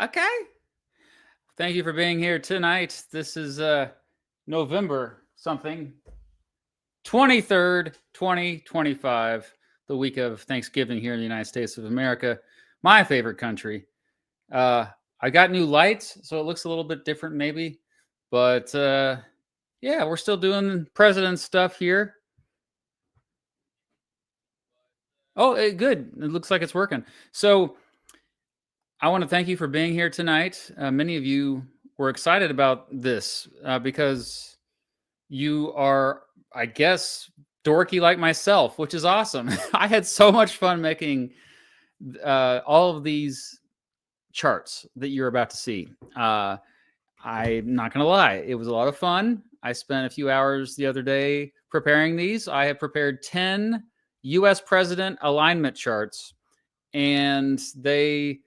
Okay. Thank you for being here tonight. This is November something 23rd, 2025, the week of Thanksgiving here in the United States of America, my favorite country. Uh, I got new lights, so it looks a little bit different maybe, but yeah, we're still doing president stuff here. Oh, good. It looks like it's working. So I want to thank you for being here tonight. Many of you were excited about this because you are, I guess, dorky like myself, which is awesome. I had so much fun making all of these charts that you're about to see. I'm not going to lie, it was a lot of fun. I spent a few hours the other day preparing these. I have prepared 10 US president alignment charts, and they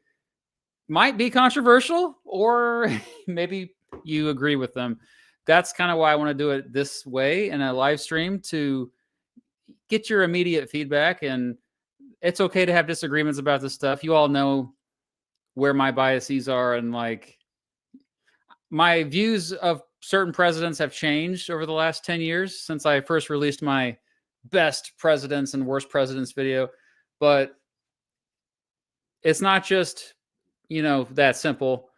might be controversial, or maybe you agree with them. That's kind of why I want to do it this way in a live stream, to get your immediate feedback. And it's okay to have disagreements about this stuff. You all know where my biases are, and like my views of certain presidents have changed over the last 10 years since I first released my best presidents and worst presidents video. But it's not just, that simple.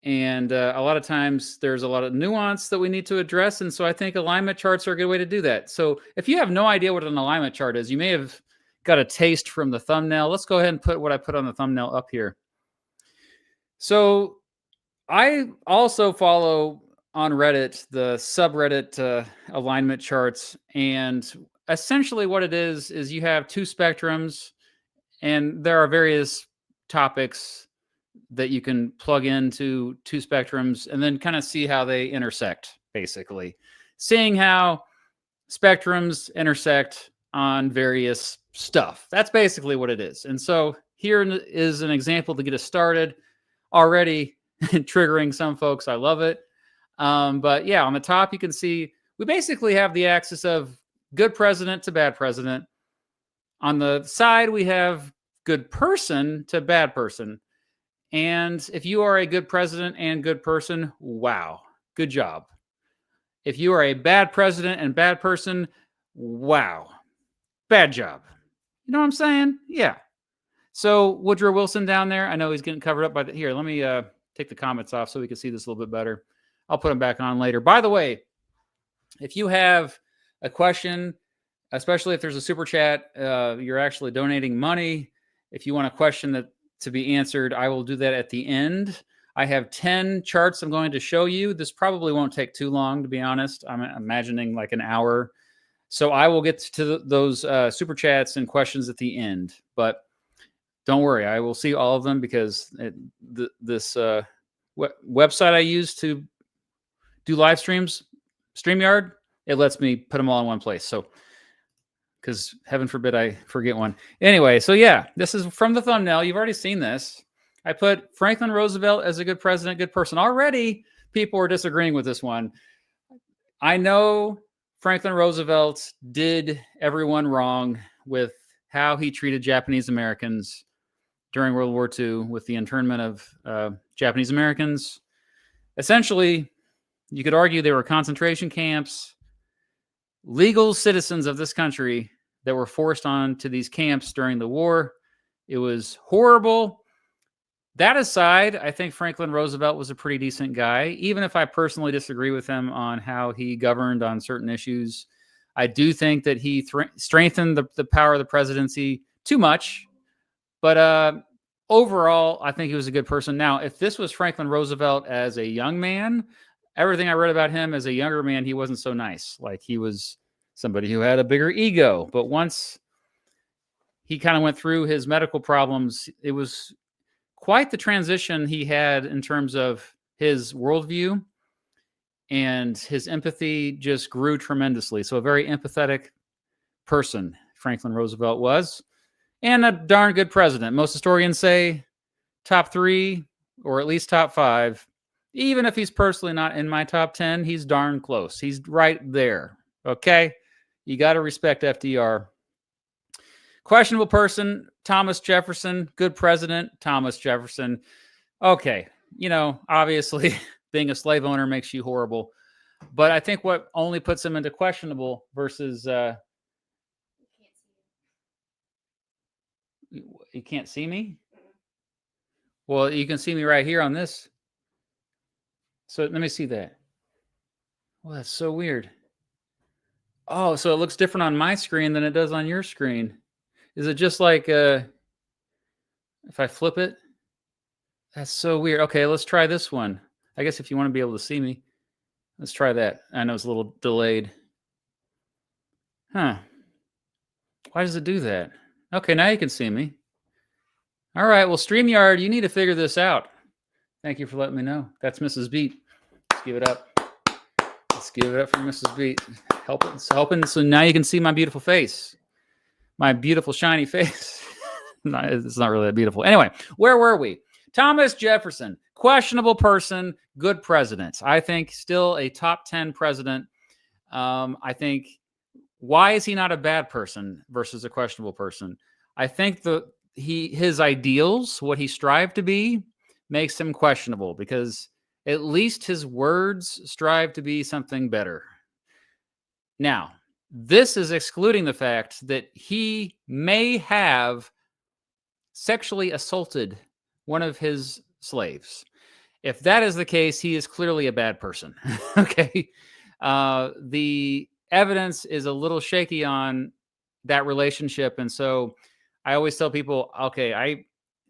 And a lot of times there's a lot of nuance that we need to address. And so I think alignment charts are a good way to do that. So if you have no idea what an alignment chart is, you may have got a taste from the thumbnail. Let's go ahead and put what I put on the thumbnail up here. So I also follow on Reddit the subreddit alignment charts. And essentially what it is you have two spectrums, and there are various topics that you can plug into two spectrums and then kind of see how they intersect, basically. Seeing how spectrums intersect on various stuff. That's basically what it is. And so here is an example to get us started. Already triggering some folks. I love it. But yeah, on the top, you can see we basically have the axis of good president to bad president. On the side, we have good person to bad person. And if you are a good president and good person, wow, good job. If you are a bad president and bad person, wow, bad job. You know what I'm saying? Yeah. So Woodrow Wilson down there, I know he's getting covered up by here. Let me take the comments off so we can see this a little bit better. I'll put them back on later. By the way, if you have a question, especially if there's a super chat, you're actually donating money. If you want a question that to be answered, I will do that at the end. I have 10 charts I'm going to show you. This probably won't take too long, to be honest. I'm imagining like an hour. So I will get to those super chats and questions at the end. But don't worry, I will see all of them, because this website I use to do live streams, StreamYard, it lets me put them all in one place. So, because heaven forbid I forget one. Anyway, so yeah, this is from the thumbnail. You've already seen this. I put Franklin Roosevelt as a good president, good person. Already people are disagreeing with this one. I know Franklin Roosevelt did everyone wrong with how he treated Japanese Americans during World War II with the internment of Japanese Americans. Essentially, you could argue they were concentration camps, legal citizens of this country that were forced onto these camps during the war. It was horrible. That aside, I think Franklin Roosevelt was a pretty decent guy, even if I personally disagree with him on how he governed on certain issues. I do think that he strengthened the power of the presidency too much. But overall, I think he was a good person. Now, if this was Franklin Roosevelt as a young man, everything I read about him as a younger man, he wasn't so nice. Like, he was somebody who had a bigger ego. But once he kind of went through his medical problems, it was quite the transition he had in terms of his worldview, and his empathy just grew tremendously. So a very empathetic person Franklin Roosevelt was, and a darn good president. Most historians say top 3, or at least top 5. Even if he's personally not in my top 10, he's darn close. He's right there. Okay? You got to respect FDR. Questionable person, Thomas Jefferson. Good president, Thomas Jefferson. Okay. obviously being a slave owner makes you horrible. But I think what only puts him into questionable versus you can't see me. Well, you can see me right here on this. So let me see that. Well, that's so weird. Oh, so it looks different on my screen than it does on your screen. Is it just like if I flip it? That's so weird. Okay, let's try this one. I guess if you want to be able to see me, let's try that. I know it's a little delayed. Huh. Why does it do that? Okay, now you can see me. All right, well, StreamYard, you need to figure this out. Thank you for letting me know. That's Mrs. Beat. Let's give it up. Let's give it up for Mrs. Beat. Helping. So now you can see my beautiful face. My beautiful, shiny face. It's not really that beautiful. Anyway, where were we? Thomas Jefferson, questionable person, good president. I think still a top 10 president. I think, why is he not a bad person versus a questionable person? I think his ideals, what he strived to be, makes him questionable because at least his words strive to be something better. Now, this is excluding the fact that he may have sexually assaulted one of his slaves. If that is the case, he is clearly a bad person. Okay. The evidence is a little shaky on that relationship. And so I always tell people, okay,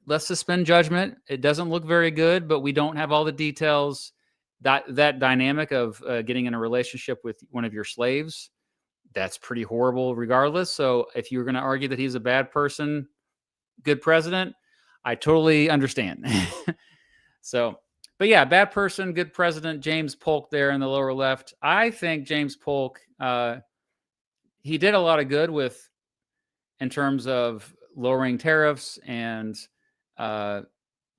let's suspend judgment. It doesn't look very good, but we don't have all the details. That dynamic of getting in a relationship with one of your slaves, that's pretty horrible regardless. So if you're going to argue that he's a bad person, good president, I totally understand. So, but yeah, bad person, good president. James Polk there in the lower left. I think James Polk, he did a lot of good in terms of lowering tariffs and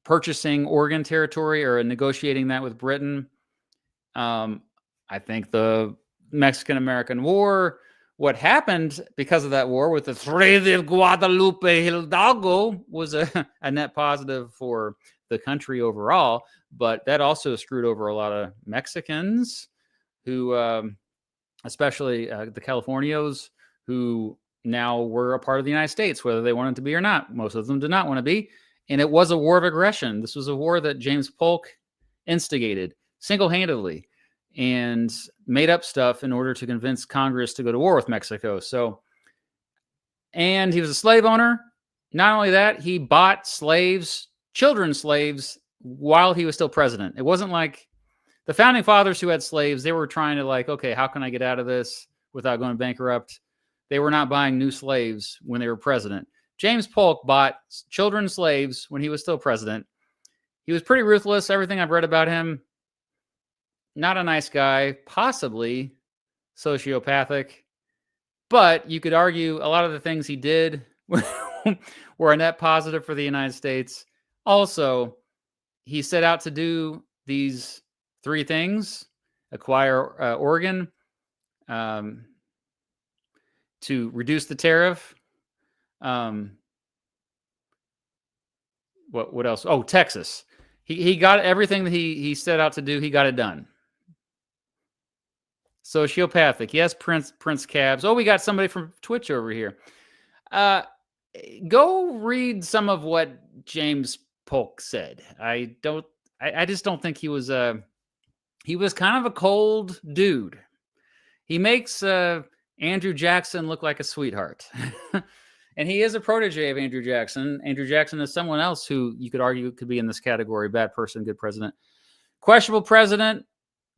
purchasing Oregon territory or negotiating that with Britain. I think the Mexican-American War, what happened because of that war with the Treaty of Guadalupe Hidalgo was a net positive for the country overall, but that also screwed over a lot of Mexicans who, especially the Californios, who now were a part of the United States, whether they wanted to be or not. Most of them did not want to be. And it was a war of aggression. This was a war that James Polk instigated single-handedly and made up stuff in order to convince Congress to go to war with Mexico. So, and he was a slave owner. Not only that, he bought slaves, children slaves, while he was still president. It wasn't like the founding fathers who had slaves. They were trying to okay, how can I get out of this without going bankrupt? They were not buying new slaves when they were president. James Polk bought children slaves when he was still president. He was pretty ruthless. Everything I've read about him, not a nice guy, possibly sociopathic. But you could argue a lot of the things he did were a net positive for the United States. Also, he set out to do these 3 things: acquire Oregon, to reduce the tariff. What else? Oh, Texas. He got everything that he set out to do. He got it done. Sociopathic. Yes, Prince Cabs. Oh, we got somebody from Twitch over here. Go read some of what James Polk said. I just don't think he was kind of a cold dude. He makes Andrew Jackson look like a sweetheart. And he is a protege of Andrew Jackson. Andrew Jackson is someone else who you could argue could be in this category: bad person, good president. Questionable president,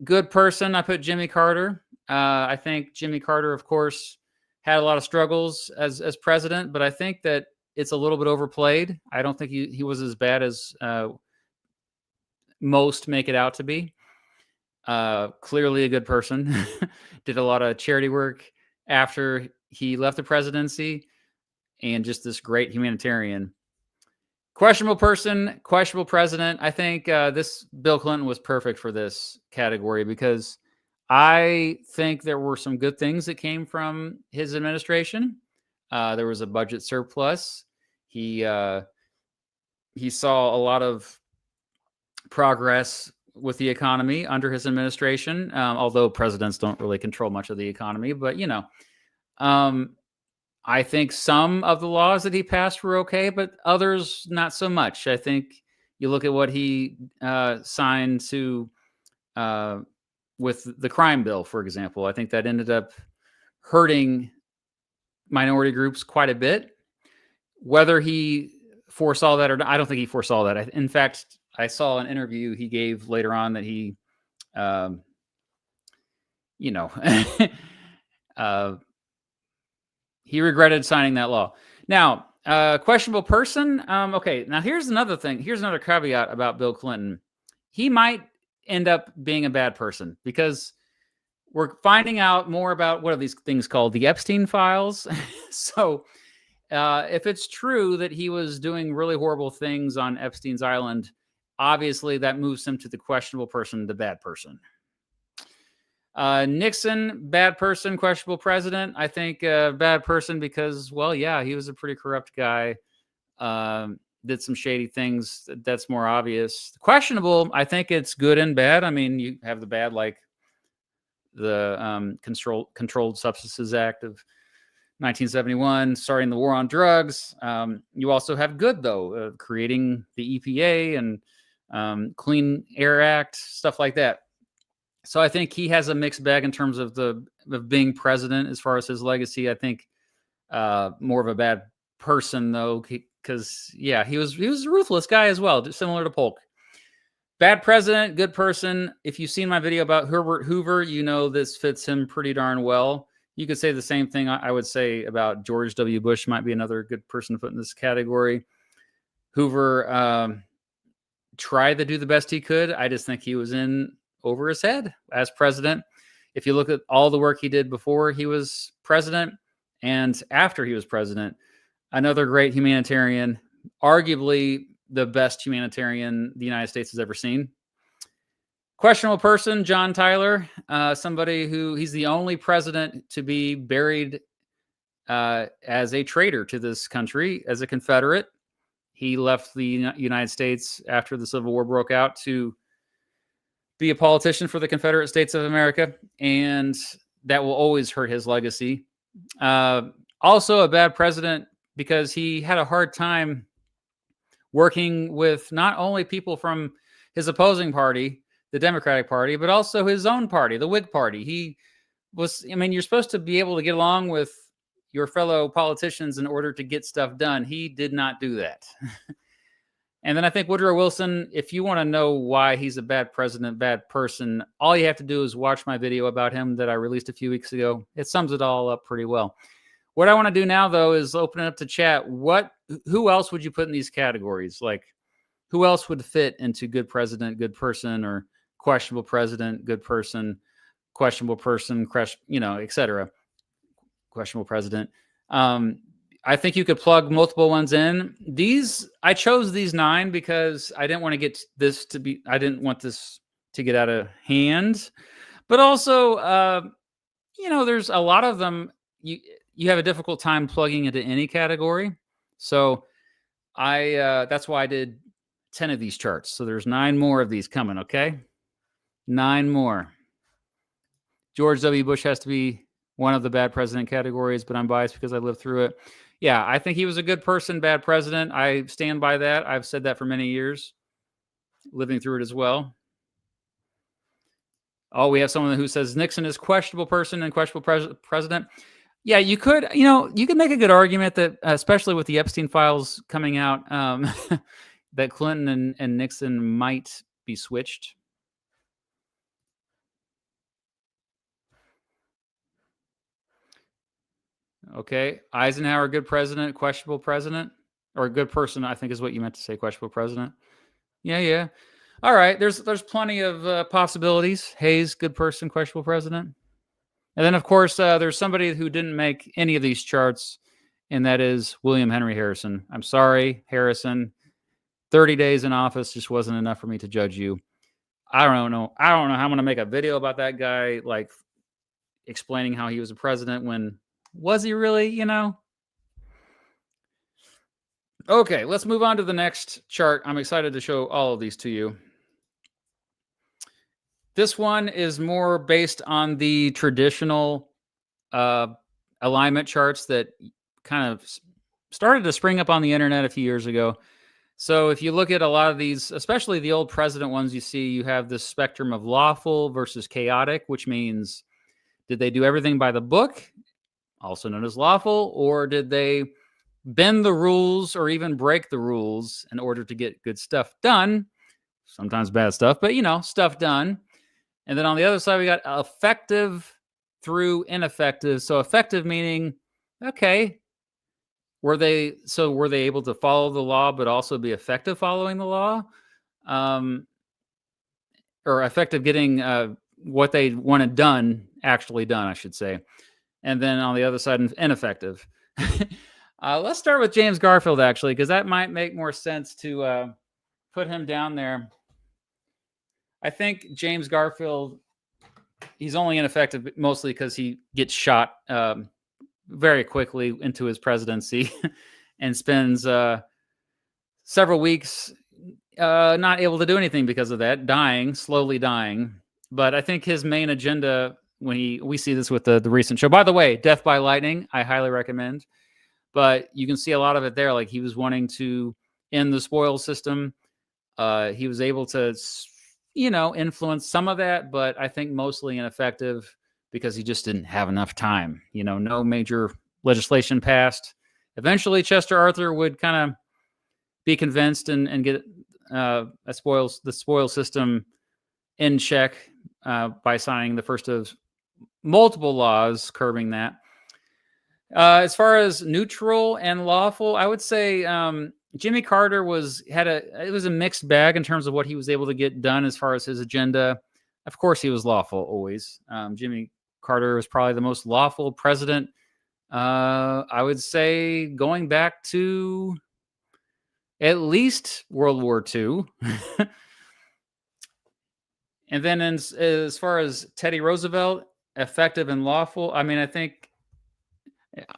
good person. I put Jimmy Carter. I think Jimmy Carter, of course, had a lot of struggles as president, but I think that it's a little bit overplayed. I don't think he was as bad as most make it out to be. Clearly a good person. Did a lot of charity work after he left the presidency, and just this great humanitarian. Questionable person, questionable president. I think this Bill Clinton was perfect for this category because I think there were some good things that came from his administration. There was a budget surplus. He saw a lot of progress with the economy under his administration, although presidents don't really control much of the economy. But, I think some of the laws that he passed were okay, but others not so much. I think you look at what he signed to with the crime bill, for example. I think that ended up hurting minority groups quite a bit. Whether he foresaw that or not, I don't think he foresaw that. In fact, I saw an interview he gave later on that he, you know, he regretted signing that law. Now, questionable person. Okay, now here's another thing. Here's another caveat about Bill Clinton. He might end up being a bad person because we're finding out more about what are these things called? The Epstein files. So if it's true that he was doing really horrible things on Epstein's Island, obviously that moves him to the questionable person, the bad person. Nixon, bad person, questionable president. I think bad person because, well, yeah, he was a pretty corrupt guy. Did some shady things. That's more obvious. Questionable, I think it's good and bad. I mean, you have the bad, like the Controlled Substances Act of 1971, starting the war on drugs. You also have good, though, creating the EPA and Clean Air Act, stuff like that. So I think he has a mixed bag in terms of being president. As far as his legacy, I think more of a bad person, though, because yeah, he was a ruthless guy as well, similar to Polk. Bad president, good person. If you've seen my video about Herbert Hoover, you know this fits him pretty darn well. You could say the same thing I would say about George W. Bush, might be another good person to put in this category. Hoover tried to do the best he could. I just think he was in over his head as president. If you look at all the work he did before he was president and after he was president, another great humanitarian, arguably the best humanitarian the United States has ever seen. Questionable person, John Tyler, somebody who he's the only president to be buried as a traitor to this country, as a Confederate. He left the United States after the Civil War broke out to be a politician for the Confederate States of America, and that will always hurt his legacy. Also a bad president because he had a hard time working with not only people from his opposing party, the Democratic Party, but also his own party, the Whig Party. He was, I mean, you're supposed to be able to get along with your fellow politicians in order to get stuff done. He did not do that. And then I think Woodrow Wilson, if you want to know why he's a bad president, bad person, all you have to do is watch my video about him that I released a few weeks ago. It sums it all up pretty well. What I want to do now, though, is open it up to chat. Who else would you put in these categories? Like, who else would fit into good president, good person, or questionable president, good person, questionable person, etc. Questionable president. I think you could plug multiple ones in. I chose these 9 because I didn't want to get this to be, I didn't want this to get out of hand. But also, there's a lot of them you have a difficult time plugging into any category. So that's why I did 10 of these charts. So there's 9 more of these coming, okay? 9 more. George W. Bush has to be one of the bad president categories, but I'm biased because I lived through it. Yeah, I think he was a good person, bad president. I stand by that. I've said that for many years, living through it as well. Oh, we have someone who says Nixon is questionable person and questionable president. Yeah, you could make a good argument that, especially with the Epstein files coming out, that Clinton and Nixon might be switched. Okay, Eisenhower, good president, questionable president, or a good person, I think is what you meant to say, questionable president. Yeah. All right, there's plenty of possibilities. Hayes, good person, questionable president. And then, of course, there's somebody who didn't make any of these charts, and that is William Henry Harrison. I'm sorry, Harrison. 30 days in office just wasn't enough for me to judge you. I don't know how I'm going to make a video about that guy, like explaining how he was a president when was he really, Okay, let's move on to the next chart. I'm excited to show all of these to you. This one is more based on the traditional uh, alignment charts that kind of started to spring up on the internet a few years ago. So if you look at a lot of these, especially the old president ones you see, you have this spectrum of lawful versus chaotic, which means did they do everything by the book, also known as lawful, or did they bend the rules or even break the rules in order to get good stuff done? Sometimes bad stuff, but stuff done. And then on the other side, we got effective through ineffective. So effective meaning, okay, were they able to follow the law but also be effective following the law, or effective getting what they wanted done actually done, I should say. And then on the other side, ineffective. Let's start with James Garfield, actually, because that might make more sense to put him down there. I think James Garfield, he's only ineffective mostly because he gets shot very quickly into his presidency and spends several weeks not able to do anything because of that, slowly dying. But I think his main agenda, when we see this with the recent show, by the way, Death by Lightning, I highly recommend. But you can see a lot of it there. Like, he was wanting to end the spoil system. He was able to, influence some of that, but I think mostly ineffective because he just didn't have enough time. No major legislation passed. Eventually, Chester Arthur would kind of be convinced and get the spoil system in check by signing the first of multiple laws curbing that. As far as neutral and lawful, I would say Jimmy Carter it was a mixed bag in terms of what he was able to get done as far as his agenda. Of course, he was lawful always. Jimmy Carter was probably the most lawful president, I would say, going back to at least World War II. And then as far as Teddy Roosevelt, effective and lawful, I mean, I think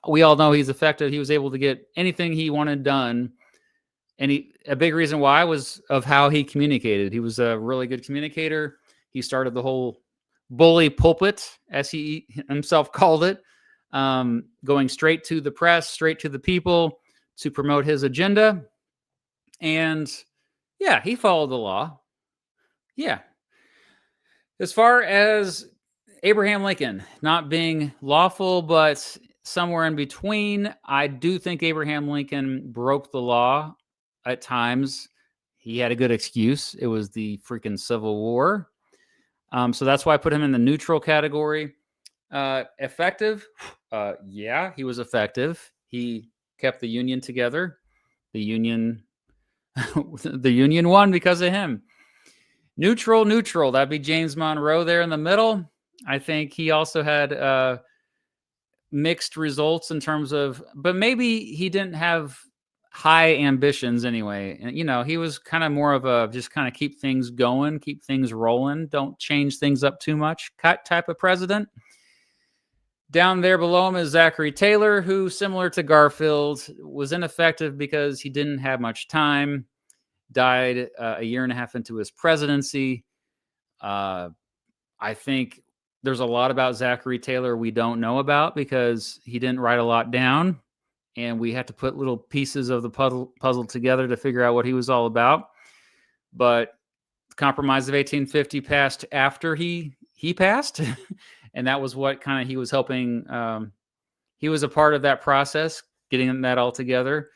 we all know he's effective. He was able to get anything he wanted done. And a big reason why was of how he communicated. He was a really good communicator. He started the whole bully pulpit, as he himself called it, going straight to the press, straight to the people to promote his agenda. And yeah, he followed the law. Yeah. As far as Abraham Lincoln not being lawful, but somewhere in between, I do think Abraham Lincoln broke the law at times. He had a good excuse. It was the freaking Civil War. So that's why I put him in the neutral category. Effective? Yeah, he was effective. He kept the Union together. The Union won because of him. Neutral. That'd be James Monroe there in the middle. I think he also had mixed results in terms of, but maybe he didn't have high ambitions anyway. And, he was kind of more of a just kind of keep things going, keep things rolling, don't change things up too much type of president. Down there below him is Zachary Taylor, who, similar to Garfield, was ineffective because he didn't have much time. Died a year and a half into his presidency. I think there's a lot about Zachary Taylor we don't know about because he didn't write a lot down, and we had to put little pieces of the puzzle together to figure out what he was all about. But the Compromise of 1850 passed after he passed, and that was what kind of he was helping. He was a part of that process, getting that all together.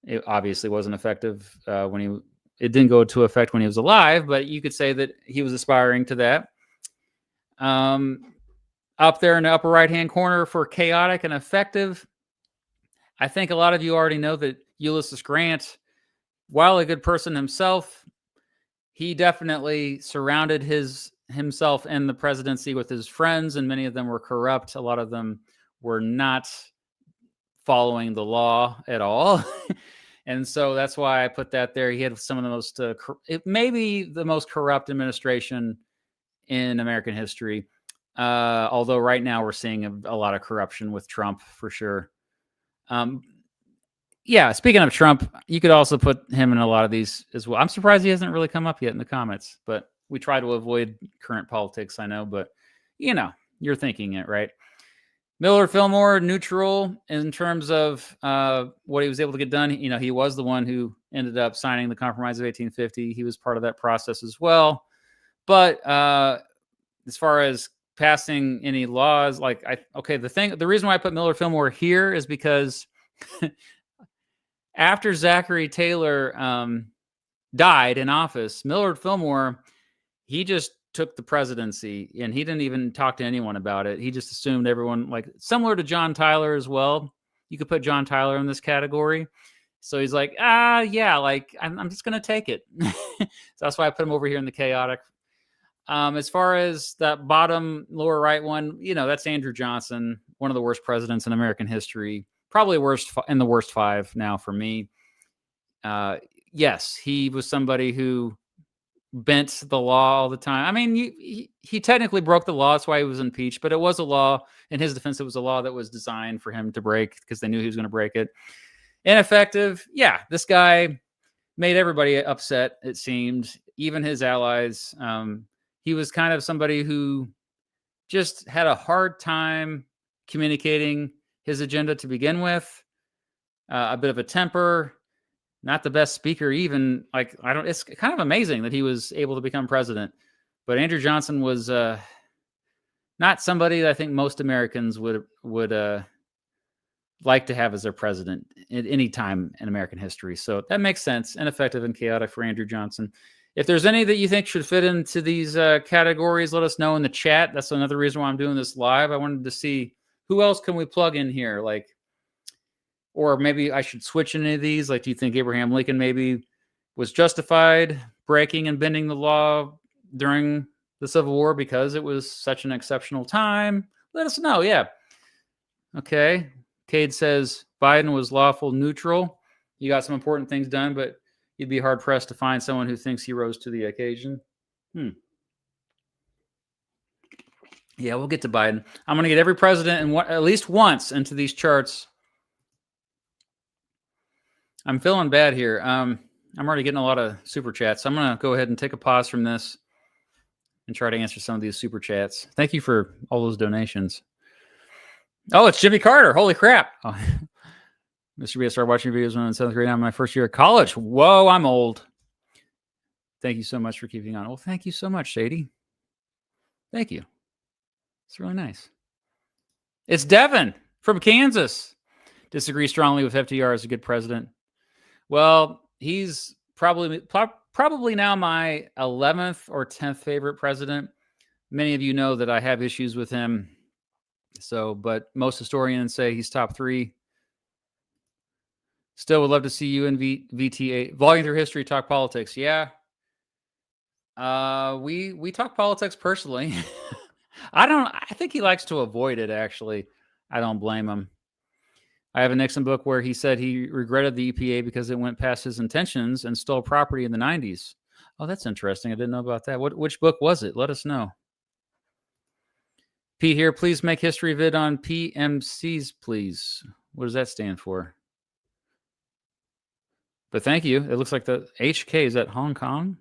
It obviously wasn't effective it didn't go into effect when he was alive, but you could say that he was aspiring to that. Up there in the upper right-hand corner for chaotic and effective, I think a lot of you already know that Ulysses Grant, while a good person himself, he definitely surrounded himself and the presidency with his friends, and many of them were corrupt. A lot of them were not following the law at all. And so that's why I put that there. He had some of the most, maybe the most corrupt administration in American history. Although right now we're seeing a lot of corruption with Trump for sure. Yeah, speaking of Trump, you could also put him in a lot of these as well. I'm surprised he hasn't really come up yet in the comments, but we try to avoid current politics, I know, but you're thinking it, right? Millard Fillmore, neutral in terms of what he was able to get done. He was the one who ended up signing the Compromise of 1850. He was part of that process as well. But as far as passing any laws, the reason why I put Millard Fillmore here is because after Zachary Taylor died in office, Millard Fillmore, he just took the presidency and he didn't even talk to anyone about it. He just assumed everyone, like similar to John Tyler as well. You could put John Tyler in this category. So he's like, yeah, like I'm just going to take it. So that's why I put him over here in the chaotic. As far as that bottom lower right one, that's Andrew Johnson, one of the worst presidents in American history, probably in the worst five now for me. Yes, he was somebody who bent the law all the time. I mean, he technically broke the law. That's why he was impeached, but it was a law. In his defense, it was a law that was designed for him to break because they knew he was going to break it. Ineffective. Yeah, this guy made everybody upset, it seemed, even his allies. He was kind of somebody who just had a hard time communicating his agenda to begin with. A bit of a temper. Not the best speaker, even. It's kind of amazing that he was able to become president. But Andrew Johnson was not somebody that I think most Americans would like to have as their president at any time in American history. So that makes sense. Ineffective and chaotic for Andrew Johnson. If there's any that you think should fit into these categories, let us know in the chat. That's another reason why I'm doing this live. I wanted to see who else can we plug in here, or maybe I should switch any of these. Do you think Abraham Lincoln maybe was justified breaking and bending the law during the Civil War because it was such an exceptional time? Let us know. Yeah. Okay. Cade says Biden was lawful neutral. You got some important things done, but you'd be hard pressed to find someone who thinks he rose to the occasion. Yeah, we'll get to Biden. I'm going to get every president at least once into these charts. I'm feeling bad here. I'm already getting a lot of super chats. So I'm going to go ahead and take a pause from this and try to answer some of these super chats. Thank you for all those donations. Oh, it's Jimmy Carter. Holy crap. Oh. Mr. B, I started watching videos when I was in 7th grade. I'm in my first year of college. Whoa, I'm old. Thank you so much for keeping on. Well, thank you so much, Shady. Thank you. It's really nice. It's Devin from Kansas. Disagree strongly with FDR as a good president. Well, he's probably now my 11th or 10th favorite president. Many of you know that I have issues with him. But most historians say he's top 3. Still would love to see you in VTA. Vlogging through history, talk politics. Yeah. We talk politics personally. I think he likes to avoid it, actually. I don't blame him. I have a Nixon book where he said he regretted the EPA because it went past his intentions and stole property in the 90s. Oh, that's interesting. I didn't know about that. Which book was it? Let us know. P here, please make history vid on PMCs, please. What does that stand for? But thank you. It looks like the HK is at Hong Kong.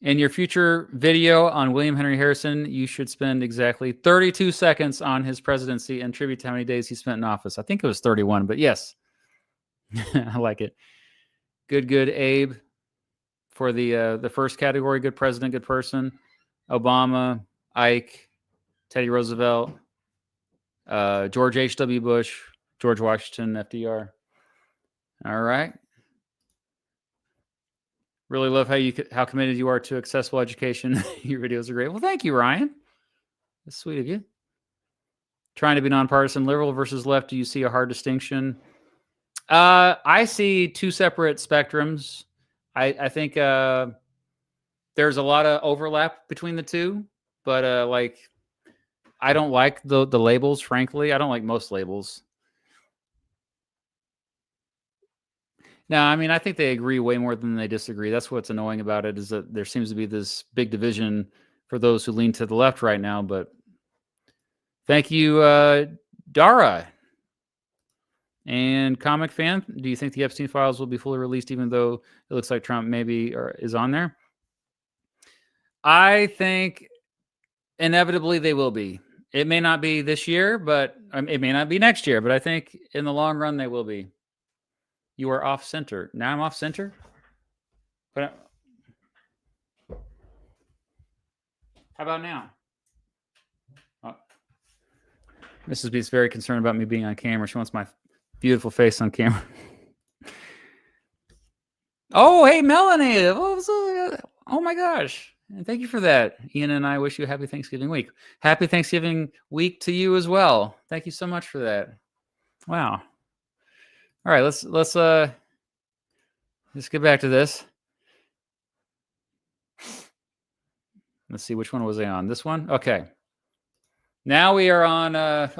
In your future video on William Henry Harrison, you should spend exactly 32 seconds on his presidency and tribute to how many days he spent in office. I think it was 31, but yes. I like it. Good, Abe. For the first category, good president, good person. Obama, Ike, Teddy Roosevelt, George H.W. Bush, George Washington, FDR. All right. Really love how committed you are to accessible education. Your videos are great. Well, thank you, Ryan. That's sweet of you. Trying to be nonpartisan, liberal versus left. Do you see a hard distinction? I see two separate spectrums. I think there's a lot of overlap between the two, but I don't like the labels. Frankly, I don't like most labels. No, I mean, I think they agree way more than they disagree. That's what's annoying about it, is that there seems to be this big division for those who lean to the left right now. But thank you, Dara. And Comic Fan, do you think the Epstein files will be fully released, even though it looks like Trump maybe is on there? I think inevitably they will be. It may not be this year, but it may not be next year, but I think in the long run they will be. You are off center. Now I'm off center? But how about now? Oh, Mrs. B's very concerned about me being on camera. She wants my beautiful face on camera. Oh, hey, Melanie. Oh my gosh. And thank you for that. Ian and I wish you a happy Thanksgiving week. Happy Thanksgiving week to you as well. Thank you so much for that. Wow. All right, let's get back to this. Let's see, which one was I on? This one? Okay. Now we are on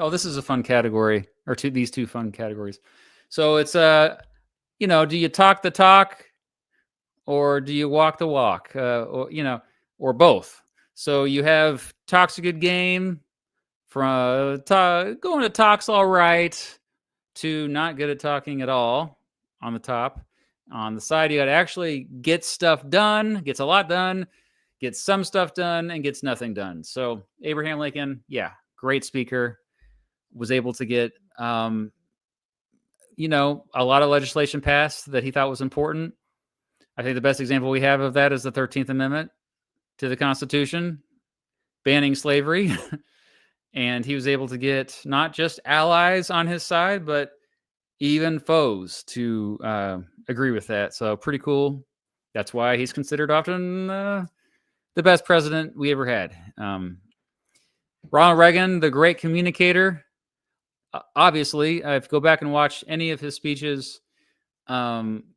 this is a fun category, or these two fun categories. So it's do you talk the talk or do you walk the walk? Or both. So you have talk's a good game, from going to talk's all right to not good at talking at all on the top. On the side, you got to actually get stuff done, gets a lot done, gets some stuff done, and gets nothing done. So Abraham Lincoln, yeah, great speaker, was able to get a lot of legislation passed that he thought was important. I think the best example we have of that is the 13th Amendment to the Constitution, banning slavery. And he was able to get not just allies on his side, but even foes to agree with that. So pretty cool. That's why he's considered often the best president we ever had. Ronald Reagan, the great communicator. Obviously, if you go back and watch any of his speeches,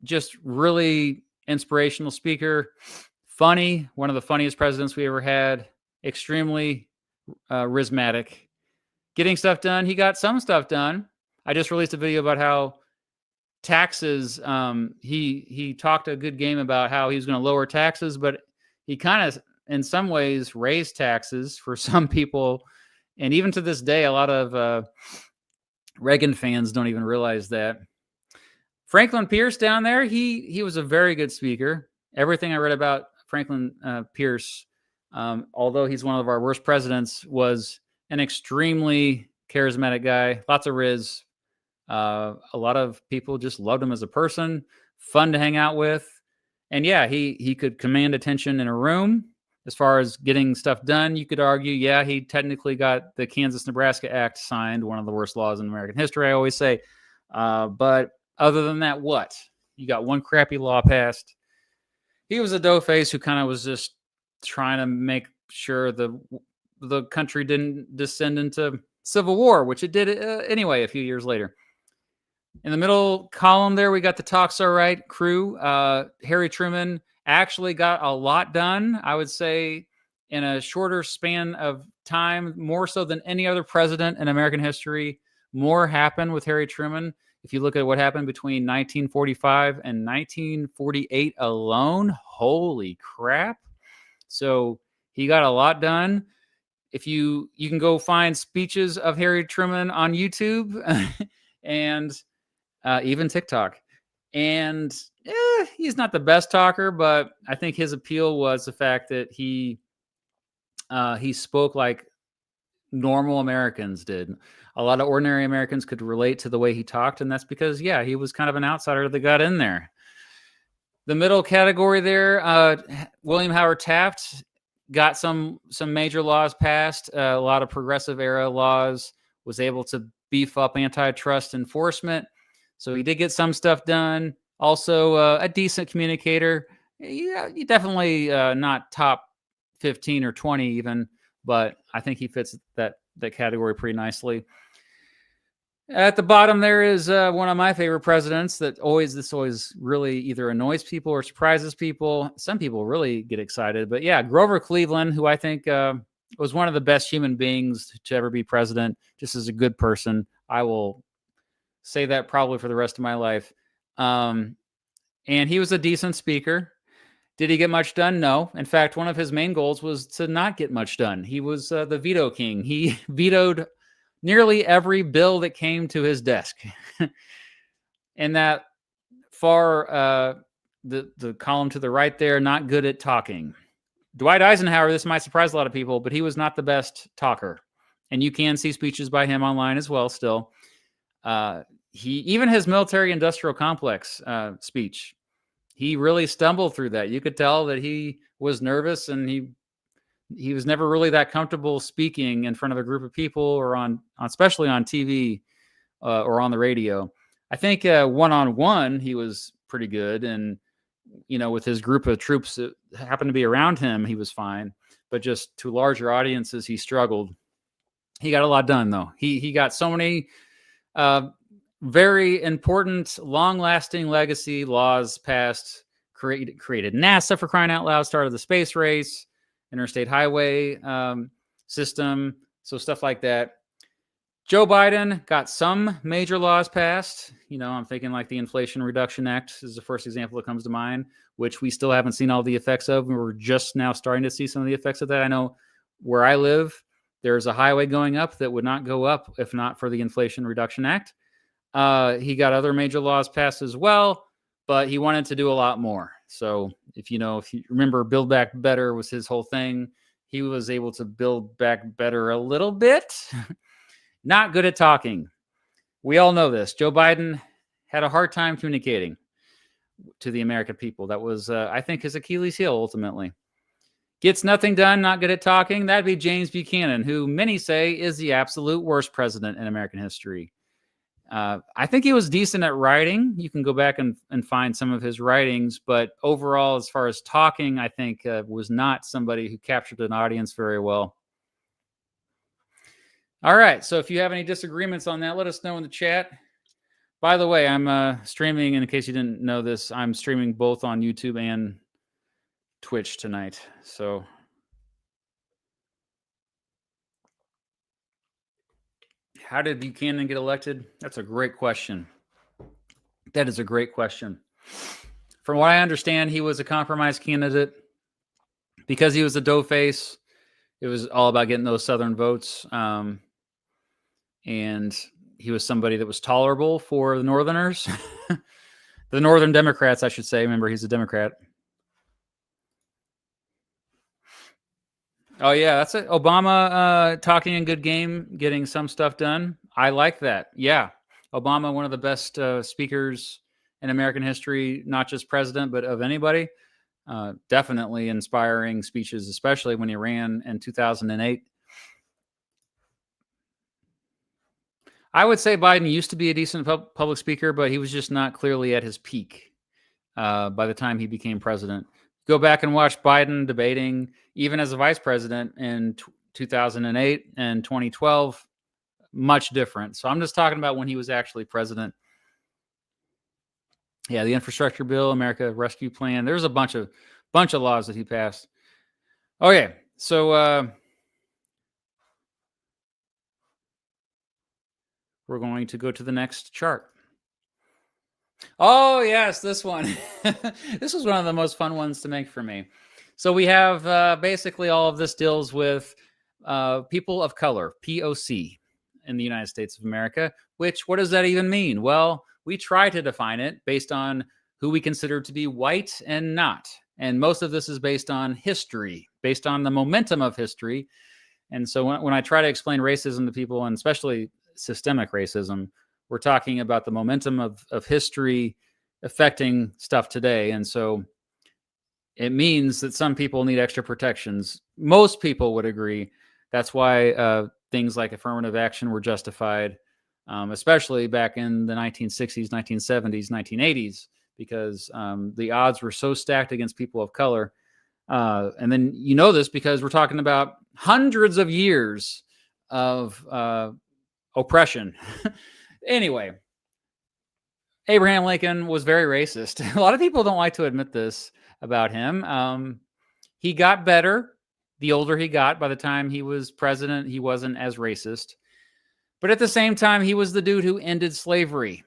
just really inspirational speaker, funny, one of the funniest presidents we ever had, extremely charismatic, getting stuff done. He got some stuff done. I just released a video about how taxes, he talked a good game about how he was going to lower taxes, but he kind of, in some ways, raised taxes for some people. And even to this day, a lot of Reagan fans don't even realize that. Franklin Pierce down there, he was a very good speaker. Everything I read about Franklin Pierce, although he's one of our worst presidents, was an extremely charismatic guy, lots of riz. A lot of people just loved him as a person, fun to hang out with. And yeah, he could command attention in a room. As far as getting stuff done, you could argue, yeah, he technically got the Kansas-Nebraska Act signed, one of the worst laws in American history, I always say. But other than that, what? You got one crappy law passed. He was a doughface who kind of was just trying to make sure the country didn't descend into civil war, which it did anyway a few years later. In the middle column there, we got the Talks All Right crew. Harry Truman actually got a lot done, I would say, in a shorter span of time, more so than any other president in American history. More happened with Harry Truman. If you look at what happened between 1945 and 1948 alone, holy crap. So he got a lot done. If you can go find speeches of Harry Truman on YouTube and even TikTok. And he's not the best talker, but I think his appeal was the fact that he spoke like normal Americans did. A lot of ordinary Americans could relate to the way he talked, and that's because, yeah, he was kind of an outsider that got in there. The middle category there, William Howard Taft got some major laws passed, a lot of progressive era laws, was able to beef up antitrust enforcement. So he did get some stuff done. Also, a decent communicator. Yeah, he definitely not top 15 or 20 even, but I think he fits that category pretty nicely. At the bottom there is one of my favorite presidents that always really either annoys people or surprises people. Some people really get excited, but yeah, Grover Cleveland, who I think was one of the best human beings to ever be president, just as a good person. I will say that probably for the rest of my life. And he was a decent speaker. Did he get much done? No. In fact, one of his main goals was to not get much done. He was the veto king. He vetoed nearly every bill that came to his desk. And that far, the column to the right there, not good at talking. Dwight Eisenhower, this might surprise a lot of people, but he was not the best talker. And you can see speeches by him online as well still. Even his military industrial complex speech, he really stumbled through that. You could tell that he was nervous, and he was never really that comfortable speaking in front of a group of people or on especially on TV or on the radio. I think one-on-one he was pretty good, and with his group of troops that happened to be around him, he was fine. But just to larger audiences, he struggled. He got a lot done, though. He got so many very important, long-lasting legacy laws passed. Created NASA, for crying out loud. Started the space race, interstate highway system, so stuff like that. Joe Biden got some major laws passed. I'm thinking like the Inflation Reduction Act is the first example that comes to mind, which we still haven't seen all the effects of. We're just now starting to see some of the effects of that. I know where I live, there's a highway going up that would not go up if not for the Inflation Reduction Act. He got other major laws passed as well, but he wanted to do a lot more. So if you remember, Build Back Better was his whole thing. He was able to build back better a little bit. Not good at talking. We all know this. Joe Biden had a hard time communicating to the American people. That was, I think, his Achilles heel ultimately. Gets nothing done, not good at talking. That'd be James Buchanan, who many say is the absolute worst president in American history. I think he was decent at writing. You can go back and find some of his writings, but overall, as far as talking, I think was not somebody who captured an audience very well. All right, so if you have any disagreements on that, let us know in the chat. By the way, I'm streaming, and in case you didn't know this, I'm streaming both on YouTube and Twitch tonight. So how did Buchanan get elected? That's a great question. That is a great question. From what I understand, he was a compromise candidate because he was a doughface. It was all about getting those Southern votes. And he was somebody that was tolerable for the Northerners. The Northern Democrats, I should say. Remember, he's a Democrat. Oh, yeah, that's it. Obama talking a good game, getting some stuff done. I like that. Yeah. Obama, one of the best speakers in American history, not just president, but of anybody. Definitely inspiring speeches, especially when he ran in 2008. I would say Biden used to be a decent public speaker, but he was just not clearly at his peak by the time he became president. Go back and watch Biden debating, even as a vice president in 2008 and 2012, much different. So I'm just talking about when he was actually president. Yeah, the infrastructure bill, America Rescue Plan. There's a bunch of laws that he passed. Okay, so we're going to go to the next chart. Oh, yes, this one. This was one of the most fun ones to make for me. So we have basically all of this deals with people of color, POC, in the United States of America, which, what does that even mean? Well, we try to define it based on who we consider to be white and not. And most of this is based on history, based on the momentum of history. And so when I try to explain racism to people, and especially systemic racism, we're talking about the momentum of history affecting stuff today. And so it means that some people need extra protections. Most people would agree. That's why things like affirmative action were justified, especially back in the 1960s, 1970s, 1980s, because the odds were so stacked against people of color. And then this because we're talking about hundreds of years of oppression. Anyway, Abraham Lincoln was very racist. A lot of people don't like to admit this about him. He got better the older he got. By the time he was president, he wasn't as racist. But at the same time, he was the dude who ended slavery.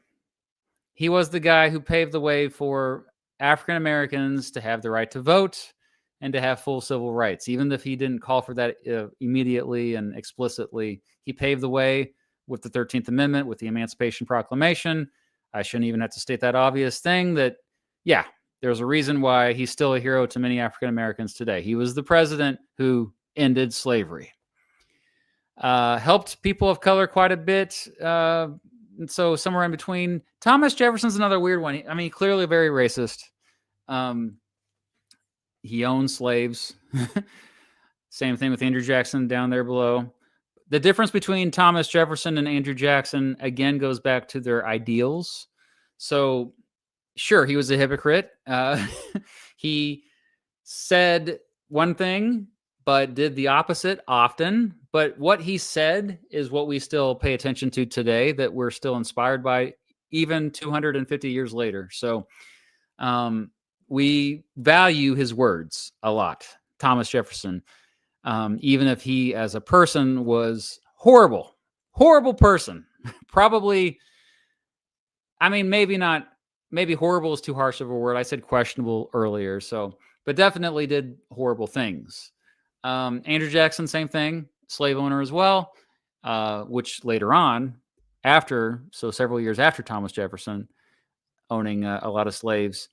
He was the guy who paved the way for African Americans to have the right to vote and to have full civil rights. Even if he didn't call for that immediately and explicitly, he paved the way with the 13th Amendment, with the Emancipation Proclamation. I shouldn't even have to state that obvious thing that, yeah, There's a reason why he's still a hero to many African Americans today. He was the president who ended slavery. Helped people of color quite a bit. So somewhere in between. Thomas Jefferson's another weird one. I mean, clearly very racist. He owned slaves. Same thing with Andrew Jackson down there below. The difference between Thomas Jefferson and Andrew Jackson, again, goes back to their ideals. So, sure, he was a hypocrite. He said one thing, but did the opposite often. But what he said is what we still pay attention to today, that we're still inspired by, even 250 years later. So, we value his words a lot. Thomas Jefferson. Even if he as a person was horrible person, probably, I mean, maybe horrible is too harsh of a word. I said questionable earlier. So, but definitely did horrible things. Andrew Jackson, same thing, slave owner as well, which later on, several years after Thomas Jefferson owning a lot of slaves.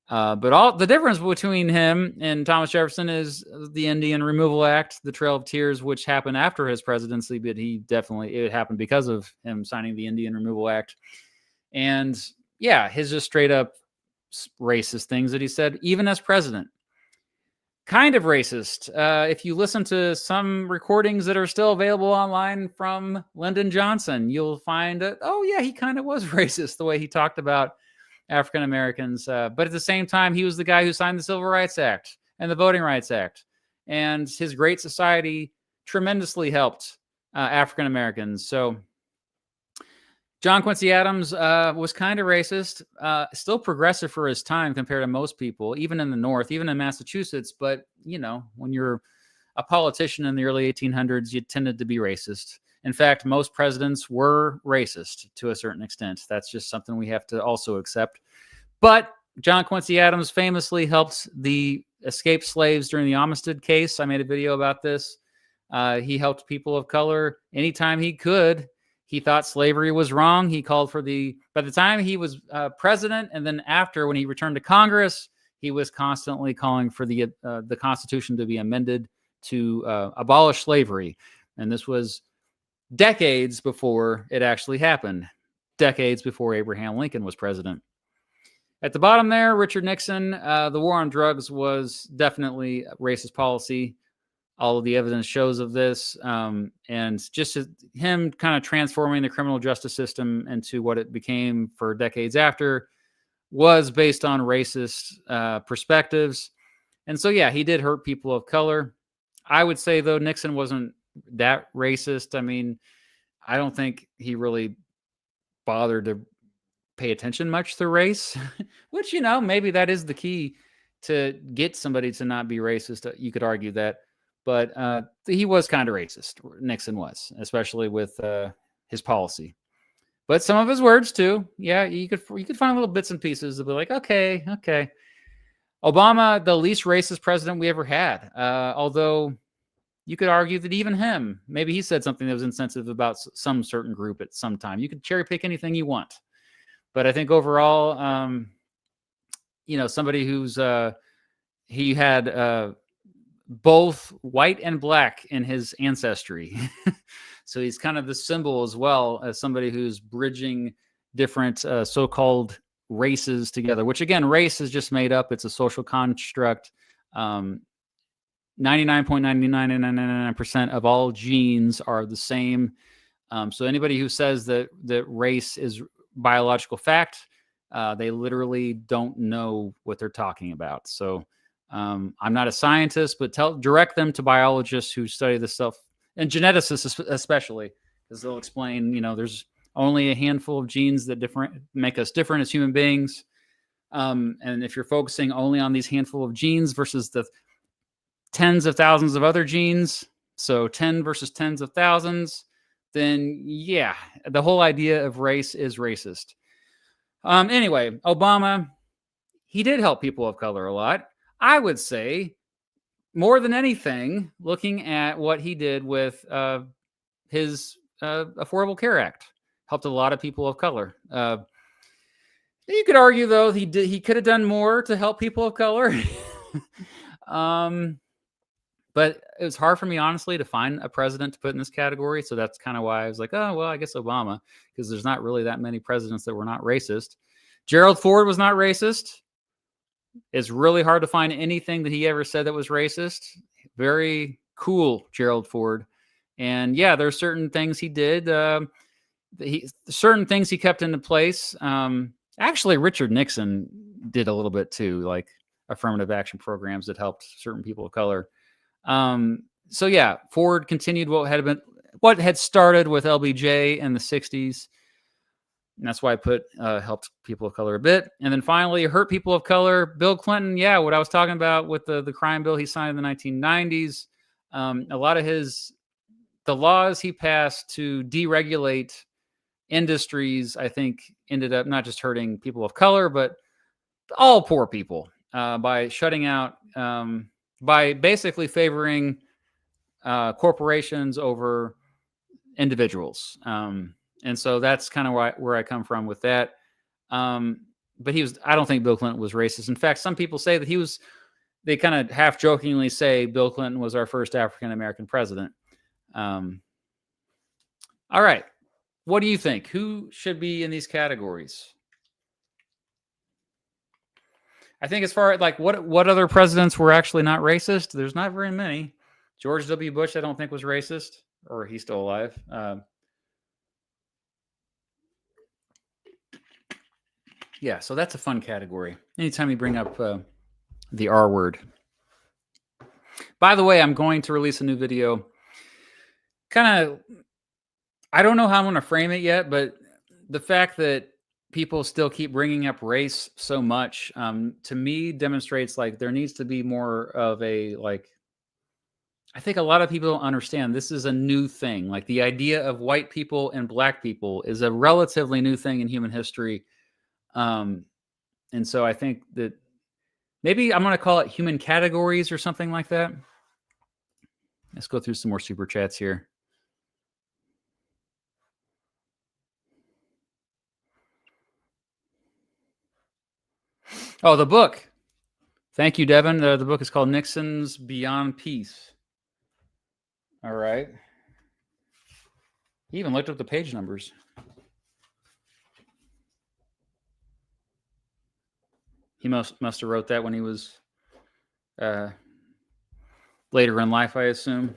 But all the difference between him and Thomas Jefferson is the Indian Removal Act, the Trail of Tears, which happened after his presidency, but it happened because of him signing the Indian Removal Act. And yeah, his just straight up racist things that he said, even as president. Kind of racist. If you listen to some recordings that are still available online from Lyndon Johnson, you'll find that, oh yeah, he kind of was racist the way he talked about African Americans. But at the same time, he was the guy who signed the Civil Rights Act and the Voting Rights Act. And his Great Society tremendously helped African Americans. So John Quincy Adams was kind of racist, still progressive for his time compared to most people, even in the North, even in Massachusetts. But, when you're a politician in the early 1800s, you tended to be racist. In fact, most presidents were racist to a certain extent. That's just something we have to also accept. But John Quincy Adams famously helped the escaped slaves during the Amistad case. I made a video about this. He helped people of color anytime he could. He thought slavery was wrong. He called for by the time he was president, and then after, when he returned to Congress, he was constantly calling for the Constitution to be amended to abolish slavery. And this was decades before it actually happened, decades before Abraham Lincoln was president. At the bottom there, Richard Nixon, the war on drugs was definitely racist policy. All of the evidence shows of this. And just him kind of transforming the criminal justice system into what it became for decades after was based on racist perspectives. And so, yeah, he did hurt people of color. I would say, though, Nixon wasn't that racist. I mean, I don't think he really bothered to pay attention much to race, which, maybe that is the key to get somebody to not be racist. You could argue that, but he was kind of racist. Nixon was, especially with his policy, but some of his words too. Yeah, you could find little bits and pieces to be like, okay. Obama, the least racist president we ever had, although you could argue that even him, maybe he said something that was insensitive about some certain group at some time. You could cherry pick anything you want. But I think overall, somebody who's, he had both white and black in his ancestry. So he's kind of the symbol as well as somebody who's bridging different so-called races together, which again, race is just made up. It's a social construct. 99.9999% of all genes are the same. So anybody who says that race is biological fact, they literally don't know what they're talking about. So I'm not a scientist, but direct them to biologists who study this stuff, and geneticists especially, because they'll explain, there's only a handful of genes that make us different as human beings. And if you're focusing only on these handful of genes versus the tens of thousands of other genes, so 10 versus tens of thousands, then yeah, the whole idea of race is racist. Anyway, Obama, he did help people of color a lot. I would say more than anything, looking at what he did with his Affordable Care Act, helped a lot of people of color. You could argue though he could have done more to help people of color. um, but it was hard for me honestly to find a president to put in this category. So that's kind of why I was like, oh well, I guess Obama, because there's not really that many presidents that were not racist. Gerald Ford was not racist. It's really hard to find anything that he ever said that was racist. Very cool, Gerald Ford. And yeah, there's certain things he did. Certain things he kept into place. Actually, Richard Nixon did a little bit too, like affirmative action programs that helped certain people of color. So yeah, Ford continued what had started with LBJ in the 60s. And that's why I put helped people of color a bit. And then finally, hurt people of color. Bill Clinton, yeah, what I was talking about with the crime bill he signed in the 1990s. A lot of the laws he passed to deregulate industries, I think, ended up not just hurting people of color, but all poor people by shutting out, by basically favoring corporations over individuals. And so that's kind of where I come from with that. But I don't think Bill Clinton was racist. In fact, some people say that they kind of half jokingly say Bill Clinton was our first African-American president. All right. What do you think? Who should be in these categories? I think as far as like what other presidents were actually not racist, there's not very many. George W. Bush, I don't think was racist, or he's still alive. Yeah, so that's a fun category. Anytime you bring up the R word. By the way, I'm going to release a new video. I don't know how I'm going to frame it yet, but the fact that people still keep bringing up race so much, to me, demonstrates like there needs to be more of a I think a lot of people don't understand this is a new thing. Like the idea of white people and black people is a relatively new thing in human history. And so I think that maybe I'm going to call it human categories or something like that. Let's go through some more super chats here. Oh, the book. Thank you, Devin. The book is called Nixon's Beyond Peace. All right. He even looked up the page numbers. He must have wrote that when he was later in life, I assume.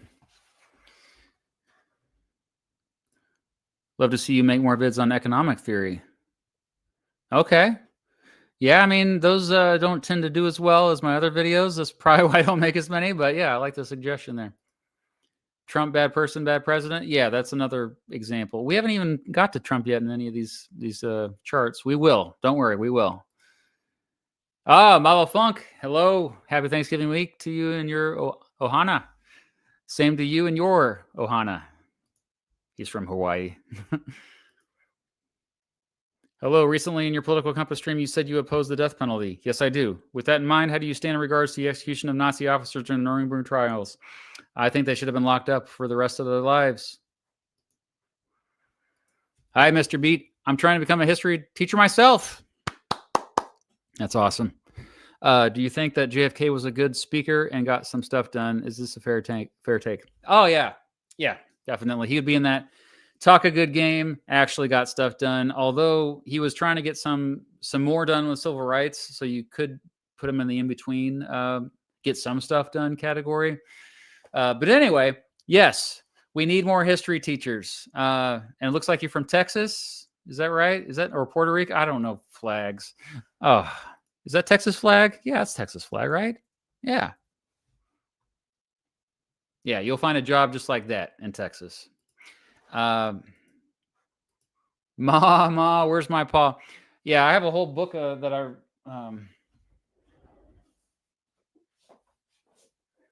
Love to see you make more vids on economic theory. Okay. Yeah, I mean, those don't tend to do as well as my other videos. That's probably why I don't make as many. But yeah, I like the suggestion there. Trump, bad person, bad president. Yeah, that's another example. We haven't even got to Trump yet in any of these charts. We will. Don't worry, we will. Malo Funk. Hello. Happy Thanksgiving week to you and your Ohana. Same to you and your Ohana. He's from Hawaii. Hello. Recently in your Political Compass stream, you said you oppose the death penalty. Yes, I do. With that in mind, how do you stand in regards to the execution of Nazi officers during the Nuremberg trials? I think they should have been locked up for the rest of their lives. Hi, Mr. Beat. I'm trying to become a history teacher myself. That's awesome. Do you think that JFK was a good speaker and got some stuff done? Is this a fair take? Oh, yeah. Yeah, definitely. He would be in that talk a good game, actually got stuff done. Although he was trying to get some more done with civil rights. So you could put him in the in-between, get some stuff done category. But anyway, yes, we need more history teachers. And it looks like you're from Texas. Is that right? Or Puerto Rico? I don't know flags. Oh, is that Texas flag? Yeah, it's Texas flag, right? Yeah. Yeah, you'll find a job just like that in Texas. Ma, where's my paw? Yeah, I have a whole book that I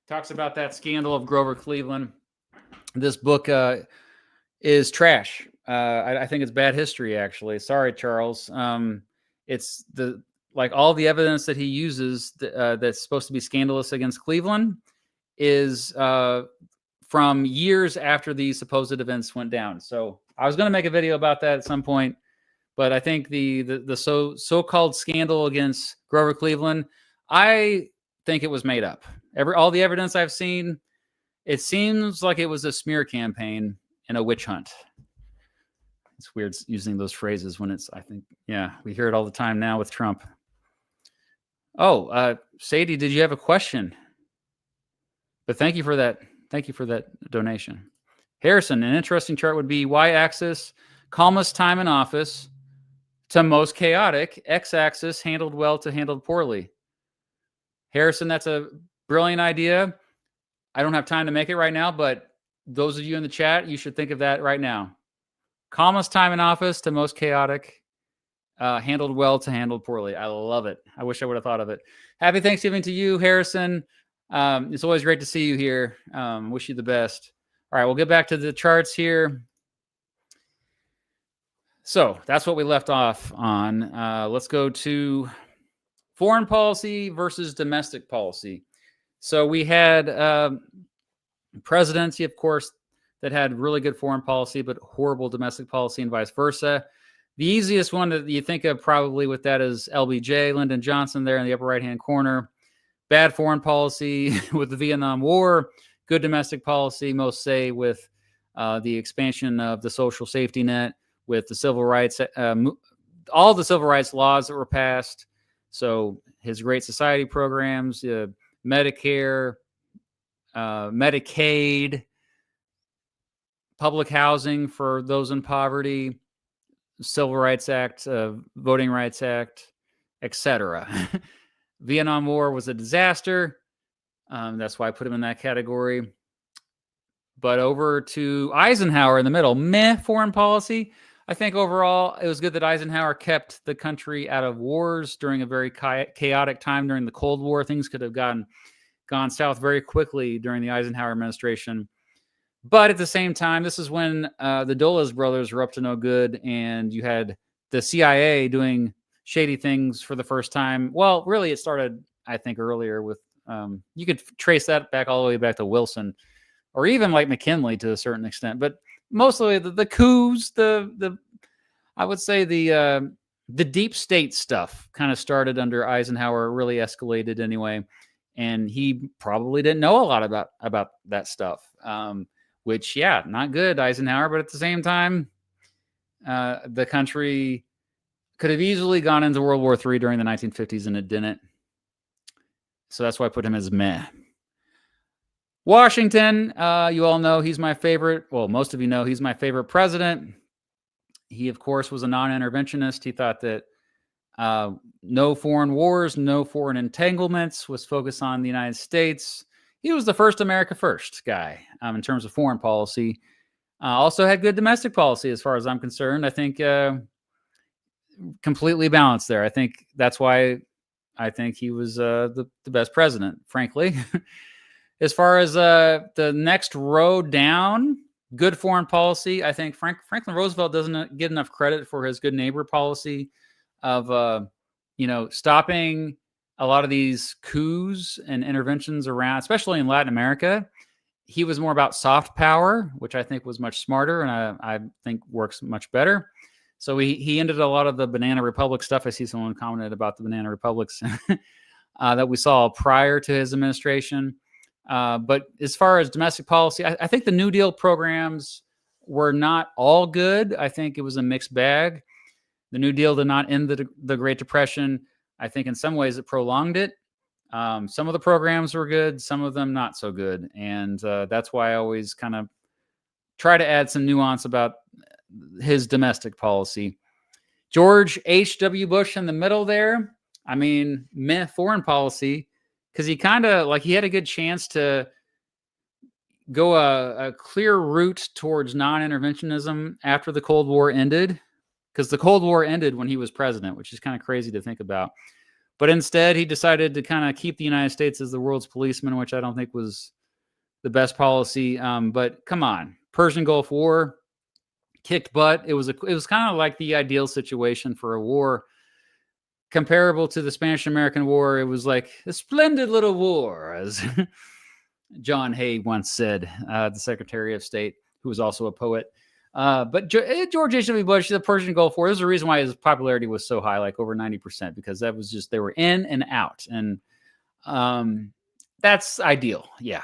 talks about that scandal of Grover Cleveland. This book is trash. I think it's bad history, actually. Sorry, Charles. It's all the evidence that he uses that's supposed to be scandalous against Cleveland is from years after these supposed events went down. So I was going to make a video about that at some point, But I think the so-called scandal against Grover Cleveland, I think it was made up. All the evidence I've seen, it seems like it was a smear campaign and a witch hunt. It's weird using those phrases when it's, I think, yeah, we hear it all the time now with Trump. Oh, Sadie, did you have a question? But thank you for that. Thank you for that donation. Harrison, an interesting chart would be y-axis, calmest time in office to most chaotic, x-axis, handled well to handled poorly. Harrison, that's a brilliant idea. I don't have time to make it right now, but those of you in the chat, you should think of that right now. Calmest time in office to most chaotic, handled well to handled poorly. I love it. I wish I would have thought of it. Happy Thanksgiving to you, Harrison. It's always great to see you here. Wish you the best. All right, we'll get back to the charts here. So that's what we left off on. Let's go to foreign policy versus domestic policy. So we had presidency, of course, that had really good foreign policy, but horrible domestic policy and vice versa. The easiest one that you think of probably with that is LBJ, Lyndon Johnson there in the upper right-hand corner. Bad foreign policy with the Vietnam War, good domestic policy, most say with the expansion of the social safety net, with the civil rights, all the civil rights laws that were passed. So his Great Society programs, Medicare, Medicaid, public housing for those in poverty, Civil Rights Act, Voting Rights Act, etc. Vietnam War was a disaster. That's why I put him in that category. But over to Eisenhower in the middle, meh foreign policy. I think overall it was good that Eisenhower kept the country out of wars during a very chaotic time during the Cold War. Things could have gone south very quickly during the Eisenhower administration. But at the same time, this is when the Dulles brothers were up to no good, and you had the CIA doing shady things for the first time. Well, really, it started, I think, earlier with, you could trace that back all the way back to Wilson, or even like McKinley to a certain extent. But mostly the coups, I would say the deep state stuff kind of started under Eisenhower, really escalated anyway. And he probably didn't know a lot about that stuff. Which, yeah, not good, Eisenhower, but at the same time, the country could have easily gone into World War III during the 1950s, and it didn't. So that's why I put him as meh. Washington, you all know he's my favorite. Well, most of you know he's my favorite president. He, of course, was a non-interventionist. He thought that no foreign wars, no foreign entanglements, was focused on the United States. He was the first America First guy in terms of foreign policy. Also had good domestic policy as far as I'm concerned. I think completely balanced there. I think that's why I think he was the best president, frankly. As far as the next row down, good foreign policy. I think Franklin Roosevelt doesn't get enough credit for his good neighbor policy of stopping a lot of these coups and interventions around, especially in Latin America. He was more about soft power, which I think was much smarter and I think works much better. So he ended a lot of the Banana Republic stuff. I see someone commented about the Banana Republics that we saw prior to his administration. But as far as domestic policy, I think the New Deal programs were not all good. I think it was a mixed bag. The New Deal did not end the Great Depression. I think in some ways it prolonged it. Some of the programs were good, some of them not so good. And that's why I always kind of try to add some nuance about his domestic policy. George H.W. Bush in the middle there. I mean, meh foreign policy, because he kind of he had a good chance to go a clear route towards non-interventionism after the Cold War ended. Because the Cold War ended when he was president, which is kind of crazy to think about. But instead, he decided to kind of keep the United States as the world's policeman, which I don't think was the best policy. But come on, Persian Gulf War kicked butt. It was kind of like the ideal situation for a war, comparable to the Spanish-American War. It was like a splendid little war, as John Hay once said, the Secretary of State, who was also a poet. But George H.W. Bush, the Persian Gulf War, there's a reason why his popularity was so high, like over 90%, because that was just, they were in and out. And that's ideal. Yeah.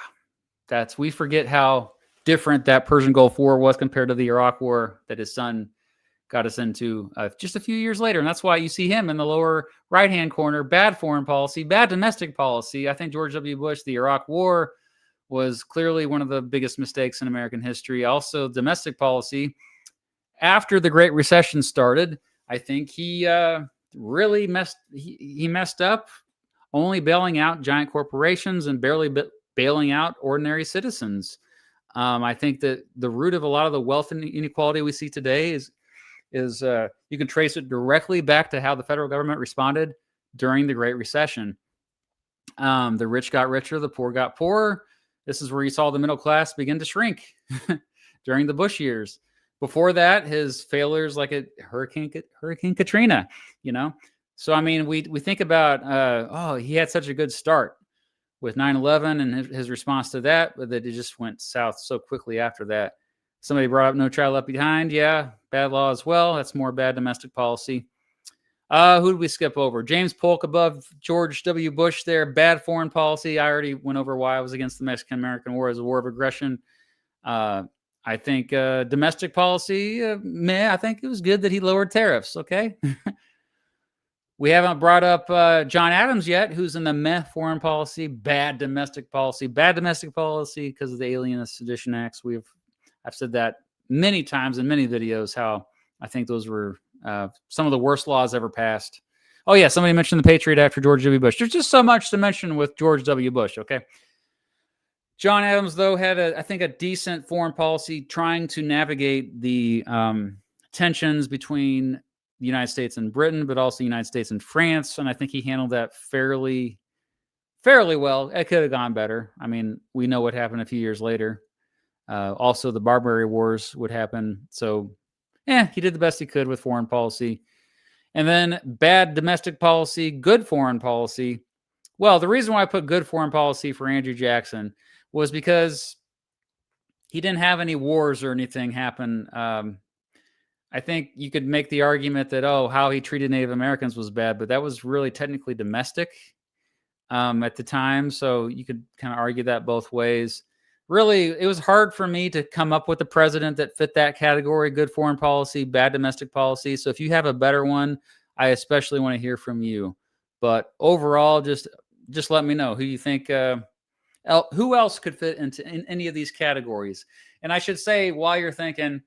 We forget how different that Persian Gulf War was compared to the Iraq War that his son got us into just a few years later. And that's why you see him in the lower right-hand corner, bad foreign policy, bad domestic policy. I think George W. Bush, the Iraq War was clearly one of the biggest mistakes in American history. Also, domestic policy. After the Great Recession started, I think he really messed up, only bailing out giant corporations and barely bailing out ordinary citizens. I think that the root of a lot of the wealth inequality we see today is you can trace it directly back to how the federal government responded during the Great Recession. The rich got richer, the poor got poorer. This is where you saw the middle class begin to shrink during the Bush years. Before that, his failures like at Hurricane Katrina, So, I mean, we think about, he had such a good start with 9/11 and his response to that, but that it just went south so quickly after that. Somebody brought up No Child Left Behind. Yeah, bad law as well. That's more bad domestic policy. Who did we skip over? James Polk above George W. Bush there. Bad foreign policy. I already went over why I was against the Mexican-American War as a war of aggression. I think domestic policy, I think it was good that he lowered tariffs, okay? We haven't brought up John Adams yet, who's in the meh foreign policy, bad domestic policy because of the Alien and Sedition Acts. I've said that many times in many videos, how I think those were some of the worst laws ever passed. Oh, yeah, somebody mentioned the Patriot Act for George W. Bush. There's just so much to mention with George W. Bush, okay? John Adams, though, had, I think, a decent foreign policy trying to navigate the tensions between the United States and Britain, but also the United States and France. And I think he handled that fairly well. It could have gone better. I mean, we know what happened a few years later. Also, the Barbary Wars would happen. So, he did the best he could with foreign policy. And then bad domestic policy, good foreign policy. Well, the reason why I put good foreign policy for Andrew Jackson was because he didn't have any wars or anything happen. I think you could make the argument that, how he treated Native Americans was bad, but that was really technically domestic at the time. So you could kind of argue that both ways. Really, it was hard for me to come up with a president that fit that category, good foreign policy, bad domestic policy. So if you have a better one, I especially want to hear from you. But overall, just let me know who you think, who else could fit into any of these categories. And I should say, while you're thinking,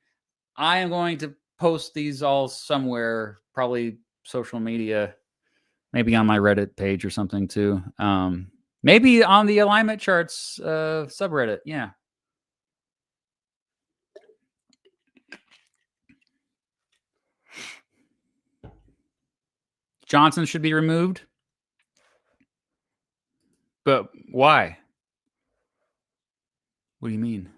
I am going to post these all somewhere, probably social media, maybe on my Reddit page or something too. Maybe on the alignment charts subreddit. Yeah. Johnson should be removed. But why? What do you mean?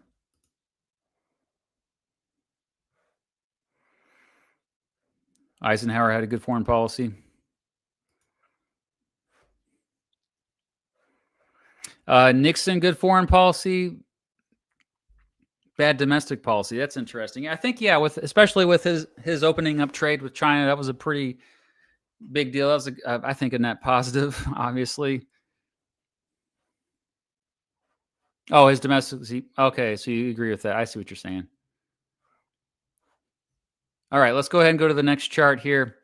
Eisenhower had a good foreign policy. Nixon, good foreign policy. Bad domestic policy. That's interesting. I think, especially with his opening up trade with China, that was a pretty big deal. That was, I think, a net positive, obviously. Oh, his domestic. Okay, so you agree with that. I see what you're saying. All right, let's go ahead and go to the next chart here.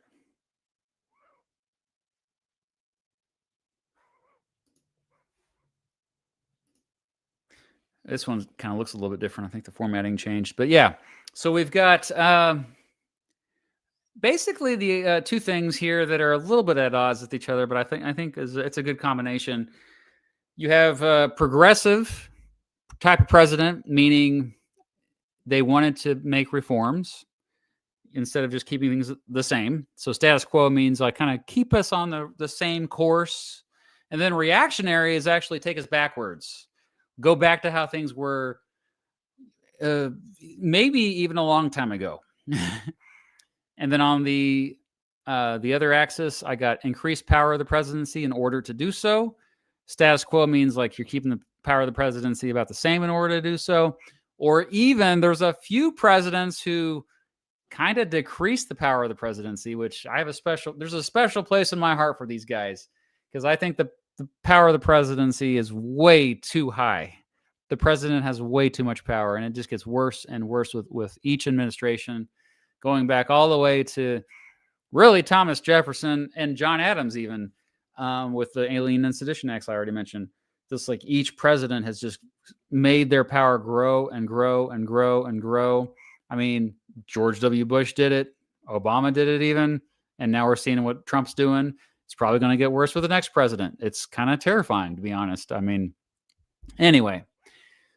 This one kind of looks a little bit different. I think the formatting changed. But yeah, so we've got basically the two things here that are a little bit at odds with each other, but I think it's a good combination. You have a progressive type of president, meaning they wanted to make reforms instead of just keeping things the same. So status quo means like kind of keep us on the same course. And then reactionary is actually take us backwards. Go back to how things were maybe even a long time ago. And then on the other axis, I got increased power of the presidency in order to do so. Status quo means like you're keeping the power of the presidency about the same in order to do so. Or even there's a few presidents who kind of decreased the power of the presidency, which there's a special place in my heart for these guys, because I think the power of the presidency is way too high. The president has way too much power, and it just gets worse and worse with each administration, going back all the way to really Thomas Jefferson and John Adams, even with the Alien and Sedition Acts I already mentioned. Just like each president has just made their power grow and grow and grow and grow. I mean, George W. Bush did it. Obama did it even. And now we're seeing what Trump's doing. It's probably going to get worse with the next president. It's kind of terrifying, to be honest. I mean, anyway.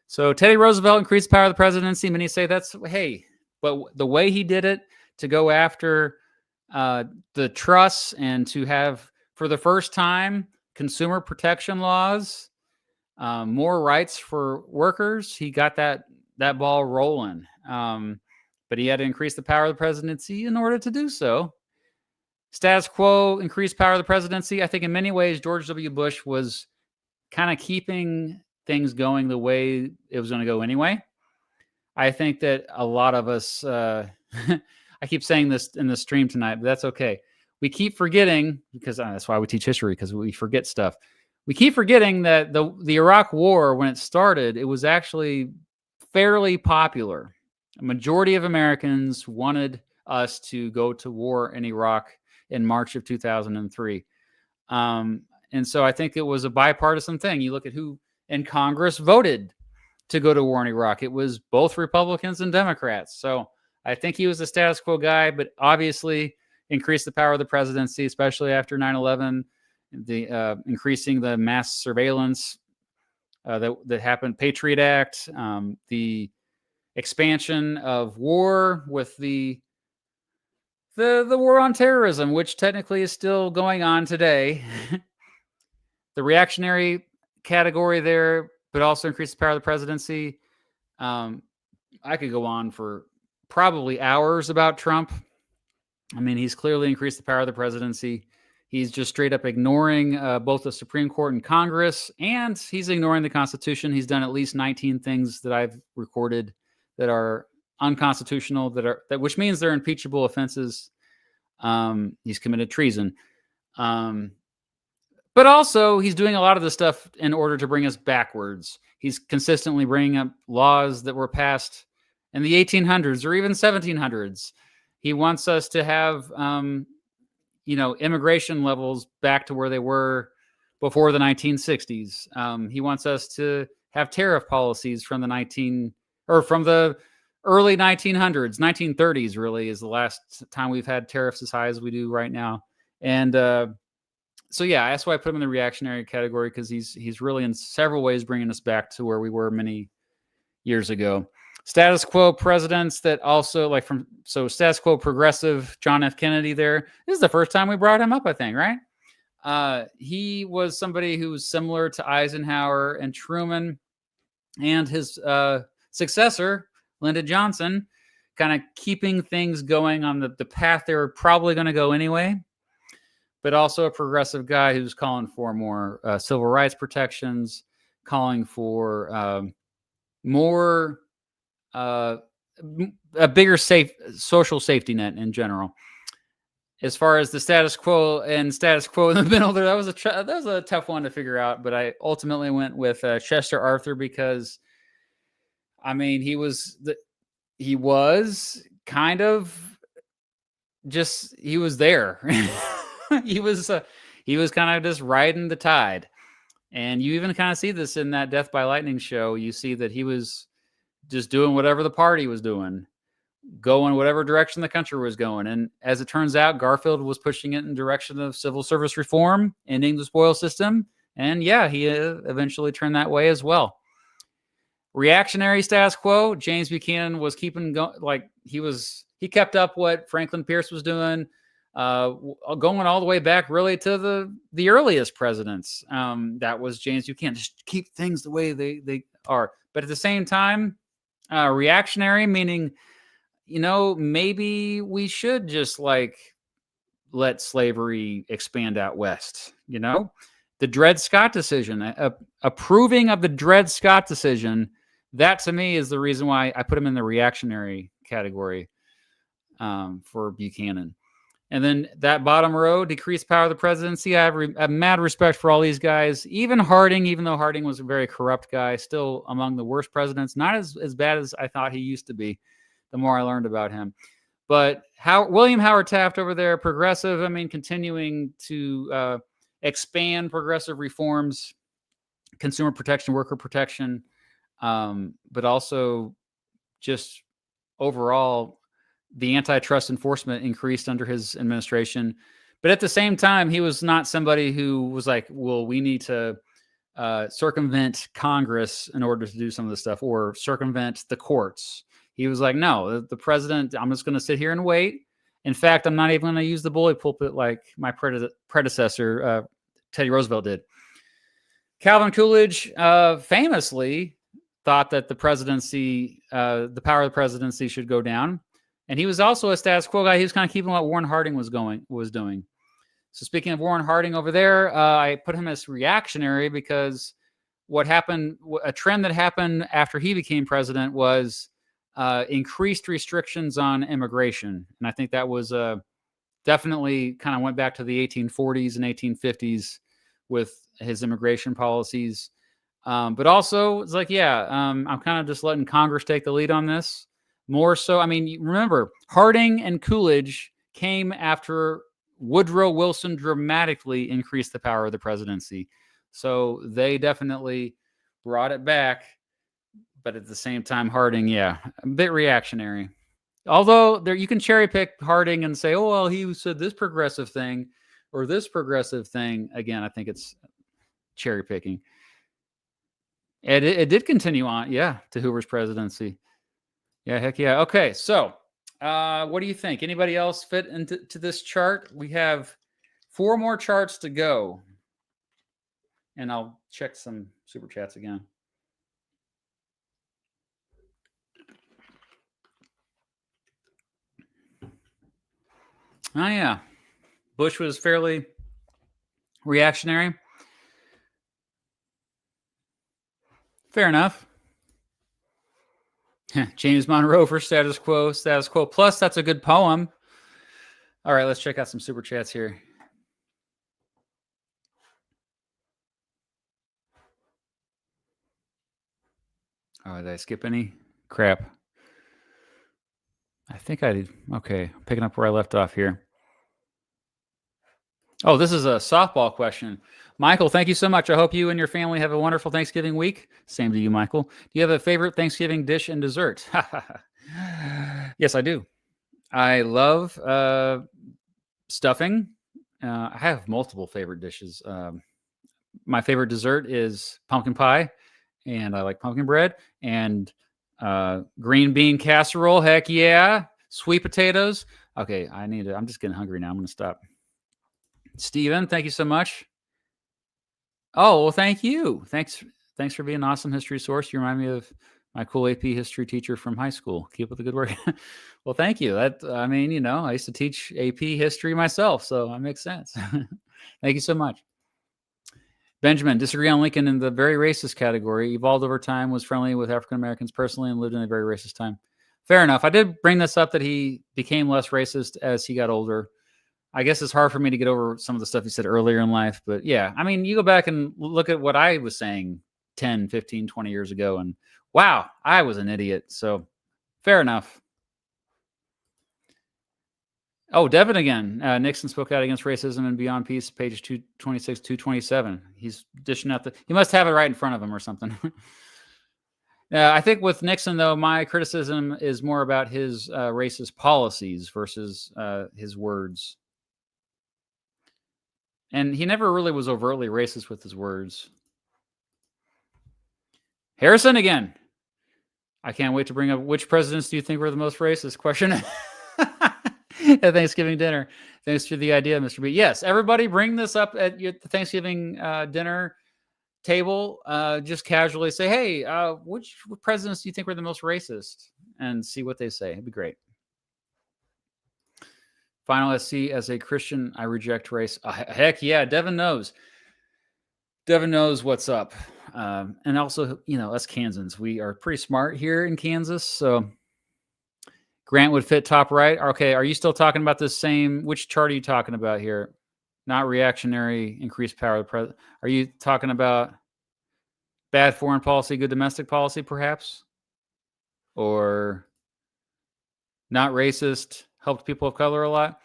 So Teddy Roosevelt increased the power of the presidency. Many say that's, hey, but the way he did it to go after the trusts and to have, for the first time, consumer protection laws, more rights for workers. He got that ball rolling. But he had to increase the power of the presidency in order to do so. Status quo, increased power of the presidency. I think in many ways, George W. Bush was kind of keeping things going the way it was going to go anyway. I think that a lot of us, I keep saying this in the stream tonight, but that's okay. We keep forgetting, because that's why we teach history, because we forget stuff. We keep forgetting that the Iraq War, when it started, it was actually fairly popular. A majority of Americans wanted us to go to war in Iraq in March of 2003. And so I think it was a bipartisan thing. You look at who in Congress voted to go to war in Iraq. It was both Republicans and Democrats. So I think he was a status quo guy, but obviously increased the power of the presidency, especially after 9/11, increasing the mass surveillance that happened, Patriot Act, the expansion of war with the war on terrorism, which technically is still going on today. The reactionary category there, but also increased the power of the presidency. I could go on for probably hours about Trump. I mean, he's clearly increased the power of the presidency. He's just straight up ignoring both the Supreme Court and Congress, and he's ignoring the Constitution. He's done at least 19 things that I've recorded that are unconstitutional, which means they're impeachable offenses. He's committed treason. But also, he's doing a lot of this stuff in order to bring us backwards. He's consistently bringing up laws that were passed in the 1800s or even 1700s. He wants us to have, immigration levels back to where they were before the 1960s. He wants us to have tariff policies from the early 1900s. 1930s really is the last time we've had tariffs as high as we do right now. And so yeah, that's why I put him in the reactionary category, because he's really in several ways bringing us back to where we were many years ago. Status quo presidents that also status quo progressive John F. Kennedy there. This is the first time we brought him up, I think, right? He was somebody who was similar to Eisenhower and Truman, and his successor, Lyndon Johnson, kind of keeping things going on the path they were probably going to go anyway, but also a progressive guy who's calling for more civil rights protections, calling for more a bigger social safety net in general. As far as the status quo in the middle there, that was a tough one to figure out, but I ultimately went with Chester Arthur, because I mean, he was kind of just, he was there. he was kind of just riding the tide. And you even kind of see this in that Death by Lightning show. You see that he was just doing whatever the party was doing, going whatever direction the country was going. And as it turns out, Garfield was pushing it in direction of civil service reform, ending the spoil system. And yeah, he eventually turned that way as well. Reactionary status quo, James Buchanan was keeping going, he kept up what Franklin Pierce was doing, going all the way back really to the earliest presidents. That was James Buchanan. Just keep things the way they are. But at the same time, reactionary, meaning, maybe we should just let slavery expand out west. The Dred Scott decision, approving of the Dred Scott decision that to me is the reason why I put him in the reactionary category for Buchanan. And then that bottom row, decreased power of the presidency. I have mad respect for all these guys. Even Harding, even though Harding was a very corrupt guy, still among the worst presidents. Not as bad as I thought he used to be, the more I learned about him. But William Howard Taft over there, progressive, I mean, continuing to expand progressive reforms, consumer protection, worker protection, but also just overall the antitrust enforcement increased under his administration. But at the same time, he was not somebody who was like, well, we need to circumvent Congress in order to do some of this stuff or circumvent the courts. He was like, no, the president, I'm just going to sit here and wait. In fact, I'm not even going to use the bully pulpit like my predecessor, Teddy Roosevelt, did. Calvin Coolidge famously thought that the presidency, the power of the presidency should go down. And he was also a status quo guy. He was kind of keeping what Warren Harding was doing. So speaking of Warren Harding over there, I put him as reactionary because what happened, a trend that happened after he became president was increased restrictions on immigration. And I think that was definitely kind of went back to the 1840s and 1850s with his immigration policies. But also it's like, I'm kind of just letting Congress take the lead on this. More so, I mean, remember, Harding and Coolidge came after Woodrow Wilson dramatically increased the power of the presidency. So they definitely brought it back. But at the same time, Harding, a bit reactionary. Although there, you can cherry pick Harding and say, oh, well, he said this progressive thing or this progressive thing. Again, I think it's cherry picking. It did continue on, to Hoover's presidency. Yeah, heck yeah. Okay, so what do you think? Anybody else fit into this chart? We have 4 more charts to go. And I'll check some super chats again. Oh, yeah. Bush was fairly reactionary. Fair enough. James Monroe for status quo. Plus, that's a good poem. All right, let's check out some super chats here. Oh, did I skip any? Crap. I think I did. Okay, picking up where I left off here. Oh, this is a softball question. Michael, thank you so much. I hope you and your family have a wonderful Thanksgiving week. Same to you, Michael. Do you have a favorite Thanksgiving dish and dessert? Yes, I do. I love stuffing. I have multiple favorite dishes. My favorite dessert is pumpkin pie, and I like pumpkin bread and green bean casserole. Heck yeah. Sweet potatoes. Okay, I'm just getting hungry now. I'm going to stop. Steven, thank you so much. Oh, well, thank you. Thanks for being an awesome history source. You remind me of my cool AP history teacher from high school. Keep up the good work. Well, thank you. I used to teach AP history myself, so that makes sense. Thank you so much. Benjamin, disagree on Lincoln in the very racist category. Evolved over time, was friendly with African Americans personally, and lived in a very racist time. Fair enough. I did bring this up that he became less racist as he got older. I guess it's hard for me to get over some of the stuff he said earlier in life. But yeah, I mean, you go back and look at what I was saying 10, 15, 20 years ago, and wow, I was an idiot. So fair enough. Oh, Devin again. Nixon spoke out against racism and beyond peace, page 226, 227. He's dishing out he must have it right in front of him or something. I think with Nixon, though, my criticism is more about his racist policies versus his words. And he never really was overtly racist with his words. Harrison again. I can't wait to bring up which presidents do you think were the most racist? Question at Thanksgiving dinner. Thanks for the idea, Mr. B. Yes, everybody bring this up at the Thanksgiving dinner table. Just casually say, hey, which presidents do you think were the most racist? And see what they say. It'd be great. Final SC, as a Christian, I reject race. Heck yeah, Devin knows. Devin knows what's up. And also, us Kansans, we are pretty smart here in Kansas. So Grant would fit top right. Okay, are you still talking about this same? Which chart are you talking about here? Not reactionary, increased power. Are you talking about bad foreign policy, good domestic policy, perhaps? Or not racist, helped people of color a lot?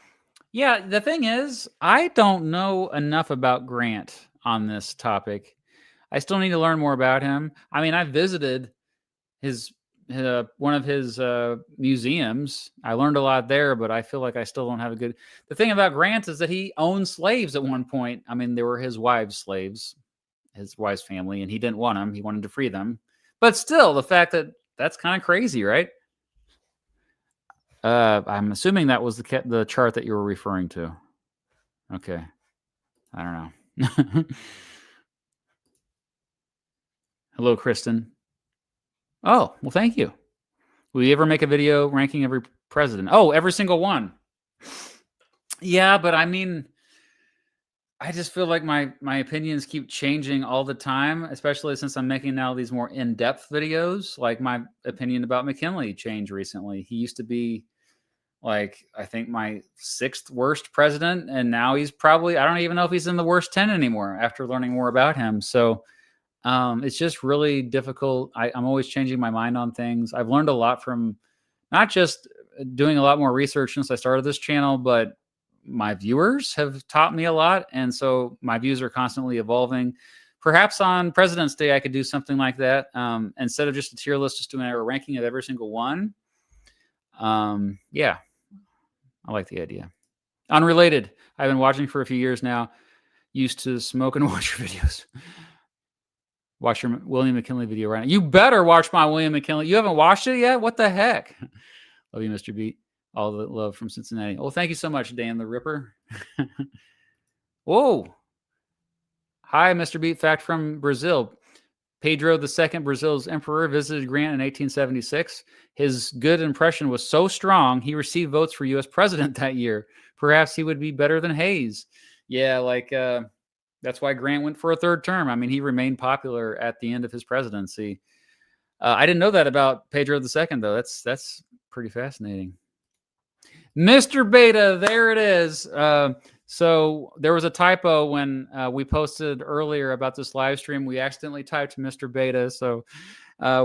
Yeah, the thing is, I don't know enough about Grant on this topic. I still need to learn more about him. I mean, I visited his one of his museums. I learned a lot there, but I feel like I still don't have a good. The thing about Grant is that he owned slaves at one point. I mean, they were his wife's slaves, his wife's family, and he didn't want them. He wanted to free them. But still, the fact that that's kind of crazy, right? I'm assuming that was the chart that you were referring to. Okay, I don't know. Hello, Kristen. Oh, well, thank you. Will you ever make a video ranking every president? Oh, every single one. Yeah, but I mean, I just feel like my opinions keep changing all the time, especially since I'm making now these more in-depth videos. Like my opinion about McKinley changed recently. He used to be like, I think my 6th worst president, and now he's probably, I don't even know if he's in the worst 10 anymore after learning more about him. So it's just really difficult. I'm always changing my mind on things. I've learned a lot from not just doing a lot more research since I started this channel, but my viewers have taught me a lot. And so my views are constantly evolving. Perhaps on President's Day, I could do something like that. Instead of just a tier list, just doing a ranking of every single one. Yeah, I like the idea. Unrelated. I've been watching for a few years now. Used to smoke and watch your videos. Watch your William McKinley video right now. You better watch my William McKinley. You haven't watched it yet? What the heck? Love you, Mr. Beat. All the love from Cincinnati. Oh, thank you so much, Dan the Ripper. Whoa. Hi, Mr. Beat. Fact from Brazil. Pedro II, Brazil's emperor, visited Grant in 1876. His good impression was so strong, he received votes for U.S. president that year. Perhaps he would be better than Hayes. Yeah, like that's why Grant went for a 3rd term. I mean, he remained popular at the end of his presidency. I didn't know that about Pedro II, though. That's pretty fascinating. Mr. Beta, there it is. So there was a typo when we posted earlier about this live stream. We accidentally typed Mr. Beta, so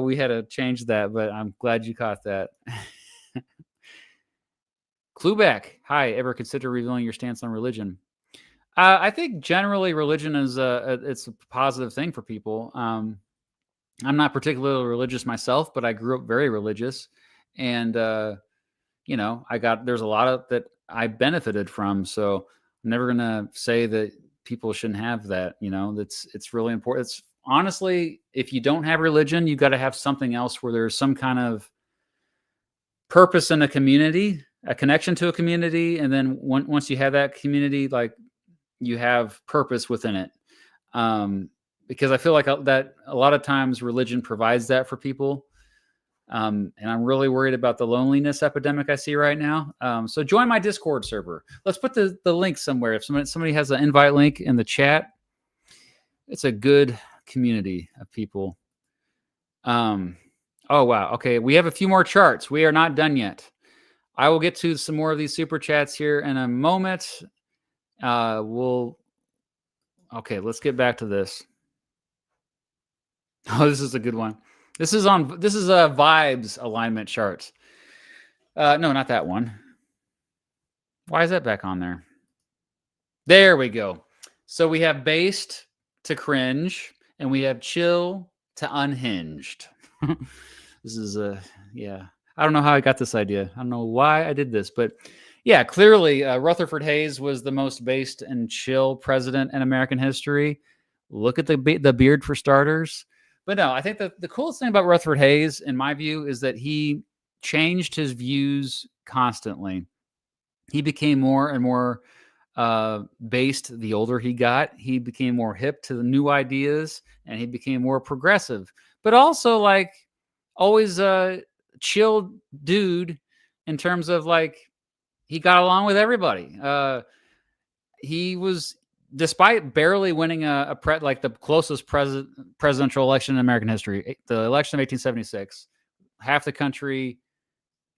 we had to change that, but I'm glad you caught that. Klubeck, hi, ever consider revealing your stance on religion? I think generally religion is it's a positive thing for people. I'm not particularly religious myself, but I grew up very religious, and there's a lot of that I benefited from. So I'm never gonna say that people shouldn't have that. It's really important. It's honestly, if you don't have religion, you've got to have something else where there's some kind of purpose in a community, a connection to a community, and then once you have that community, like you have purpose within it. Because I feel like that a lot of times religion provides that for people. And I'm really worried about the loneliness epidemic I see right now. So join my Discord server. Let's put the link somewhere. If somebody has an invite link in the chat, it's a good community of people. Oh, wow. Okay. We have a few more charts. We are not done yet. I will get to some more of these super chats here in a moment. Okay, let's get back to this. Oh, this is a good one. This is a vibes alignment chart. No, not that one. Why is that back on there? There we go. So we have based to cringe, and we have chill to unhinged. This is yeah. I don't know how I got this idea. I don't know why I did this, but yeah, clearly Rutherford Hayes was the most based and chill president in American history. Look at the beard for starters. But no, I think the coolest thing about Rutherford Hayes, in my view, is that he changed his views constantly. He became more and more based the older he got. He became more hip to the new ideas, and he became more progressive. But also, like, always a chill dude in terms of, like, he got along with everybody. He was despite barely winning like the closest presidential election in American history, the election of 1876, half the country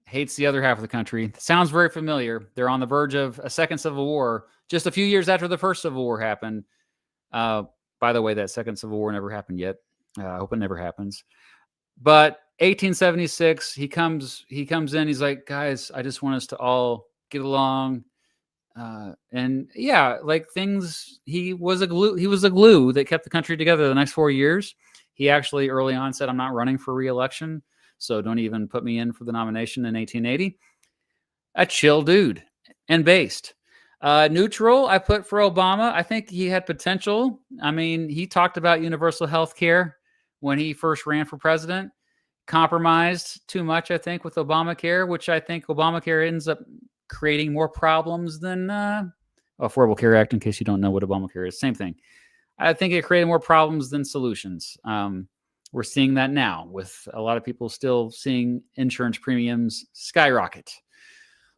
hates the other half of the country. Sounds very familiar. They're on the verge of a second civil war, just a few years after the first civil war happened. By the way, that second civil war never happened yet. I hope it never happens. But 1876, he comes in. He's like, guys, I just want us to all get along. And yeah, like things. He was a glue. He was the glue that kept the country together the next 4 years. He actually early on said, "I'm not running for re-election, so don't even put me in for the nomination." In 1880, a chill dude and based. Neutral, I put for Obama. I think he had potential. I mean, he talked about universal health care when he first ran for president. Compromised too much, I think, with Obamacare, which I think Obamacare ends up creating more problems than Affordable Care Act, in case you don't know what Obamacare is. Same thing. I think it created more problems than solutions. We're seeing that now with a lot of people still seeing insurance premiums skyrocket.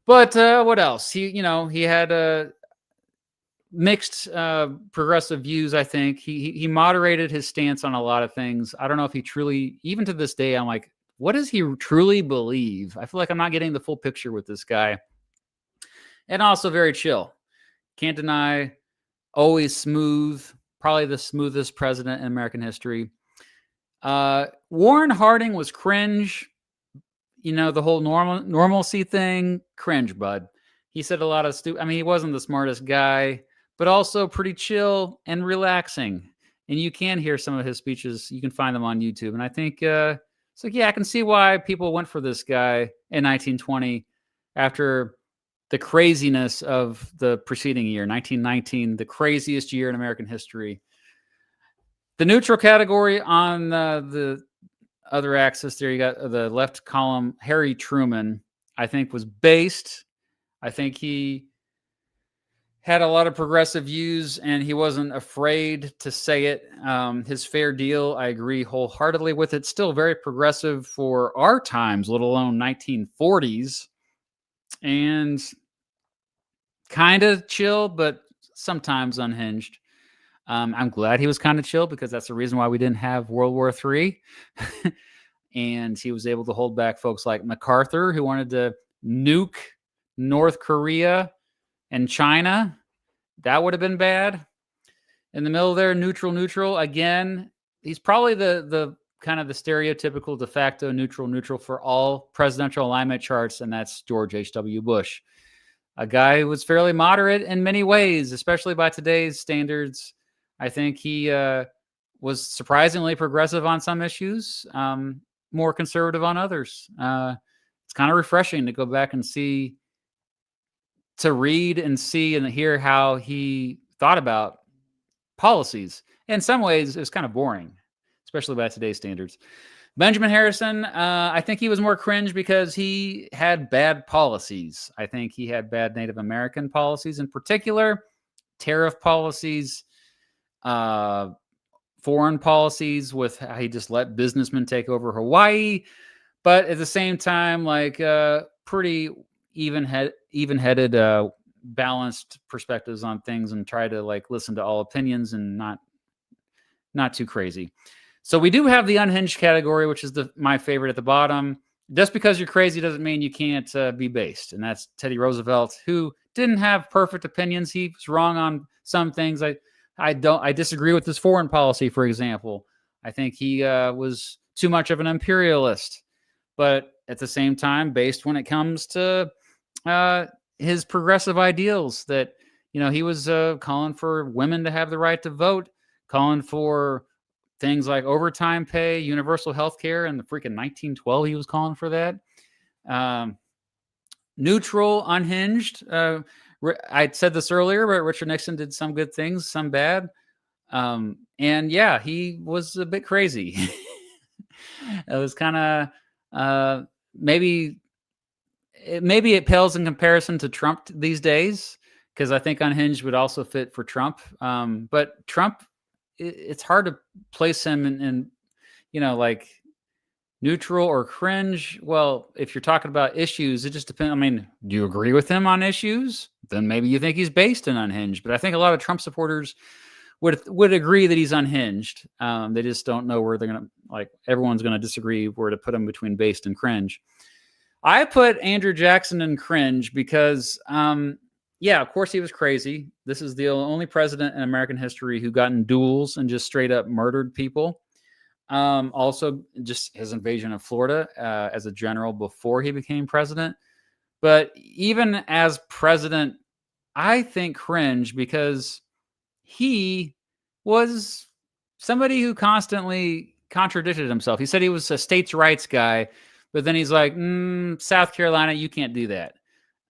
But what else? He had mixed progressive views. I think he moderated his stance on a lot of things. I don't know if he truly, even to this day, I'm like, what does he truly believe? I feel like I'm not getting the full picture with this guy. And also very chill. Can't deny, always smooth, probably the smoothest president in American history. Warren Harding was cringe. The whole normalcy thing, cringe, bud. He said a lot of stupid. I mean, he wasn't the smartest guy, but also pretty chill and relaxing. And you can hear some of his speeches. You can find them on YouTube. And I think it's like, yeah, I can see why people went for this guy in 1920 after the craziness of the preceding year, 1919, the craziest year in American history. The neutral category on the other axis there, you got the left column. Harry Truman, I think, was based. I think he had a lot of progressive views and he wasn't afraid to say it. His Fair Deal, I agree wholeheartedly with it. Still very progressive for our times, let alone 1940s. And kind of chill, but sometimes unhinged. I'm glad he was kind of chill because that's the reason why we didn't have World War III. And he was able to hold back folks like MacArthur, who wanted to nuke North Korea and China. That would have been bad. In the middle there, neutral. Again, he's probably the kind of the stereotypical de facto neutral for all presidential alignment charts, and that's George H.W. Bush. A guy who was fairly moderate in many ways, especially by today's standards. I think he was surprisingly progressive on some issues, more conservative on others. It's kind of refreshing to go back and to read and see and hear how he thought about policies. In some ways, it was kind of boring, especially by today's standards. Benjamin Harrison, I think he was more cringe because he had bad policies. I think he had bad Native American policies in particular, tariff policies, foreign policies with how he just let businessmen take over Hawaii. But at the same time, like pretty even-headed, balanced perspectives on things and try to like listen to all opinions and not too crazy. So we do have the unhinged category, which is my favorite at the bottom. Just because you're crazy doesn't mean you can't be based. And that's Teddy Roosevelt, who didn't have perfect opinions. He was wrong on some things. I disagree with his foreign policy, for example. I think he was too much of an imperialist, but at the same time, based when it comes to his progressive ideals that, he was calling for women to have the right to vote, calling for things like overtime pay, universal health care, and the freaking 1912, he was calling for that. Neutral, unhinged. I said this earlier, but Richard Nixon did some good things, some bad. And yeah, he was a bit crazy. It was kind of maybe it pales in comparison to Trump these days, because I think unhinged would also fit for Trump. But Trump, it's hard to place him in like Neutral or cringe? Well, if you're talking about issues, it just depends. I mean, do you agree with him on issues? Then maybe you think he's based and unhinged. But I think a lot of Trump supporters would agree that he's unhinged. They just don't know where they're gonna like. Everyone's gonna disagree where to put him between based and cringe. I put Andrew Jackson in cringe because, yeah, of course he was crazy. This is the only president in American history who got in duels and just straight up murdered people. Also, just his invasion of Florida as a general before he became president. But even as president, I think cringe because he was somebody who constantly contradicted himself. He said he was a states' rights guy, but then he's like, South Carolina, you can't do that.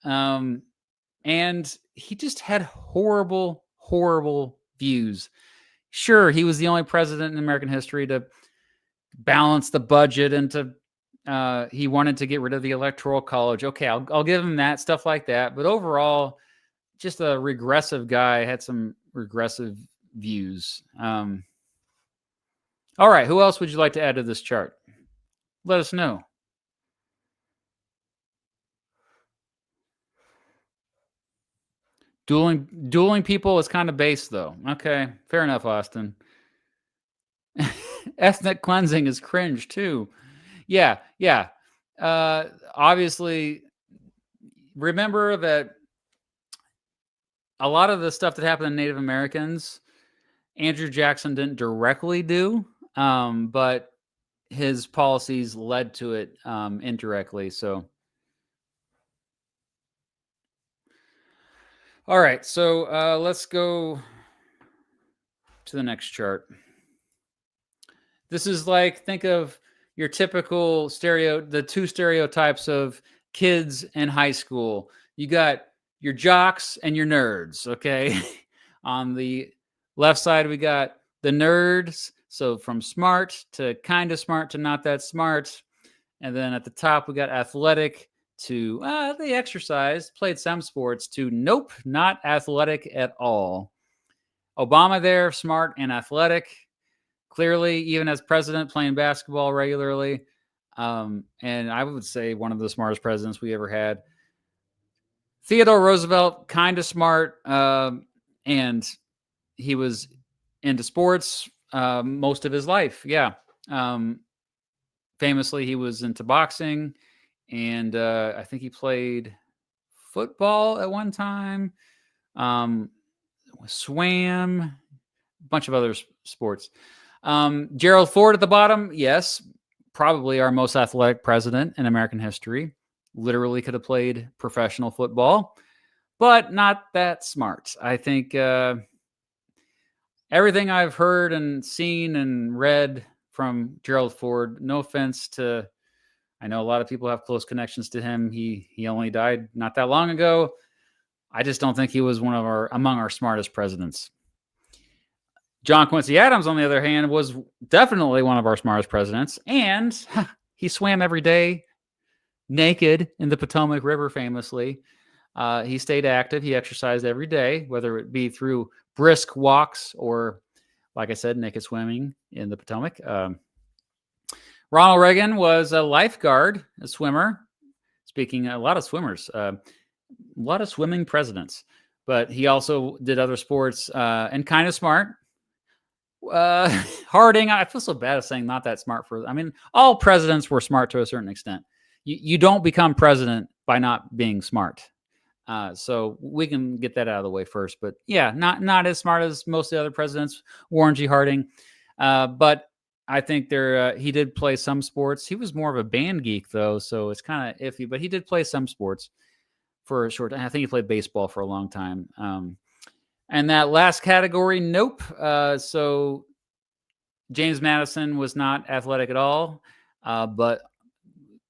And he just had horrible, horrible views. Sure, he was the only president in American history to balance the budget and to he wanted to get rid of the electoral college. Okay, I'll give him that, stuff like that. But overall, just a regressive guy, had some regressive views. All right, who else would you like to add to this chart? Let us know. Dueling people is kind of base, though. Okay, fair enough, Austin. Ethnic cleansing is cringe too. Yeah. Obviously, remember that a lot of the stuff that happened to Native Americans, Andrew Jackson didn't directly do, but his policies led to it indirectly. So, all right. So let's go to the next chart. This is like, think of your typical the two stereotypes of kids in high school. You got your jocks and your nerds, okay? On the left side, we got the nerds. So from smart to kind of smart to not that smart. And then at the top, we got athletic to, they exercised, played some sports, to nope, not athletic at all. Obama there, smart and athletic. Clearly, even as president, playing basketball regularly. And I would say one of the smartest presidents we ever had. Theodore Roosevelt, kind of smart, and he was into sports most of his life. Yeah. Famously, he was into boxing, and I think he played football at one time, swam, a bunch of other sports. Gerald Ford at the bottom, yes, probably our most athletic president in American history. Literally could have played professional football, but not that smart. I think everything I've heard and seen and read from Gerald Ford, no offense to, I know a lot of people have close connections to him. He only died not that long ago. I just don't think he was among our smartest presidents. John Quincy Adams, on the other hand, was definitely one of our smartest presidents, and he swam every day naked in the Potomac River, famously. He stayed active. He exercised every day, whether it be through brisk walks or, like I said, naked swimming in the Potomac. Ronald Reagan was a lifeguard, a swimmer. Speaking, a lot of swimmers, a lot of swimming presidents, but he also did other sports and kind of smart. Harding, I feel so bad of saying not that smart all presidents were smart to a certain extent. You don't become president by not being smart. So we can get that out of the way first, but yeah, not as smart as most of the other presidents, Warren G. Harding. But I think he did play some sports. He was more of a band geek though, so it's kind of iffy, but he did play some sports for a short time. I think he played baseball for a long time. And that last category, nope. So James Madison was not athletic at all, but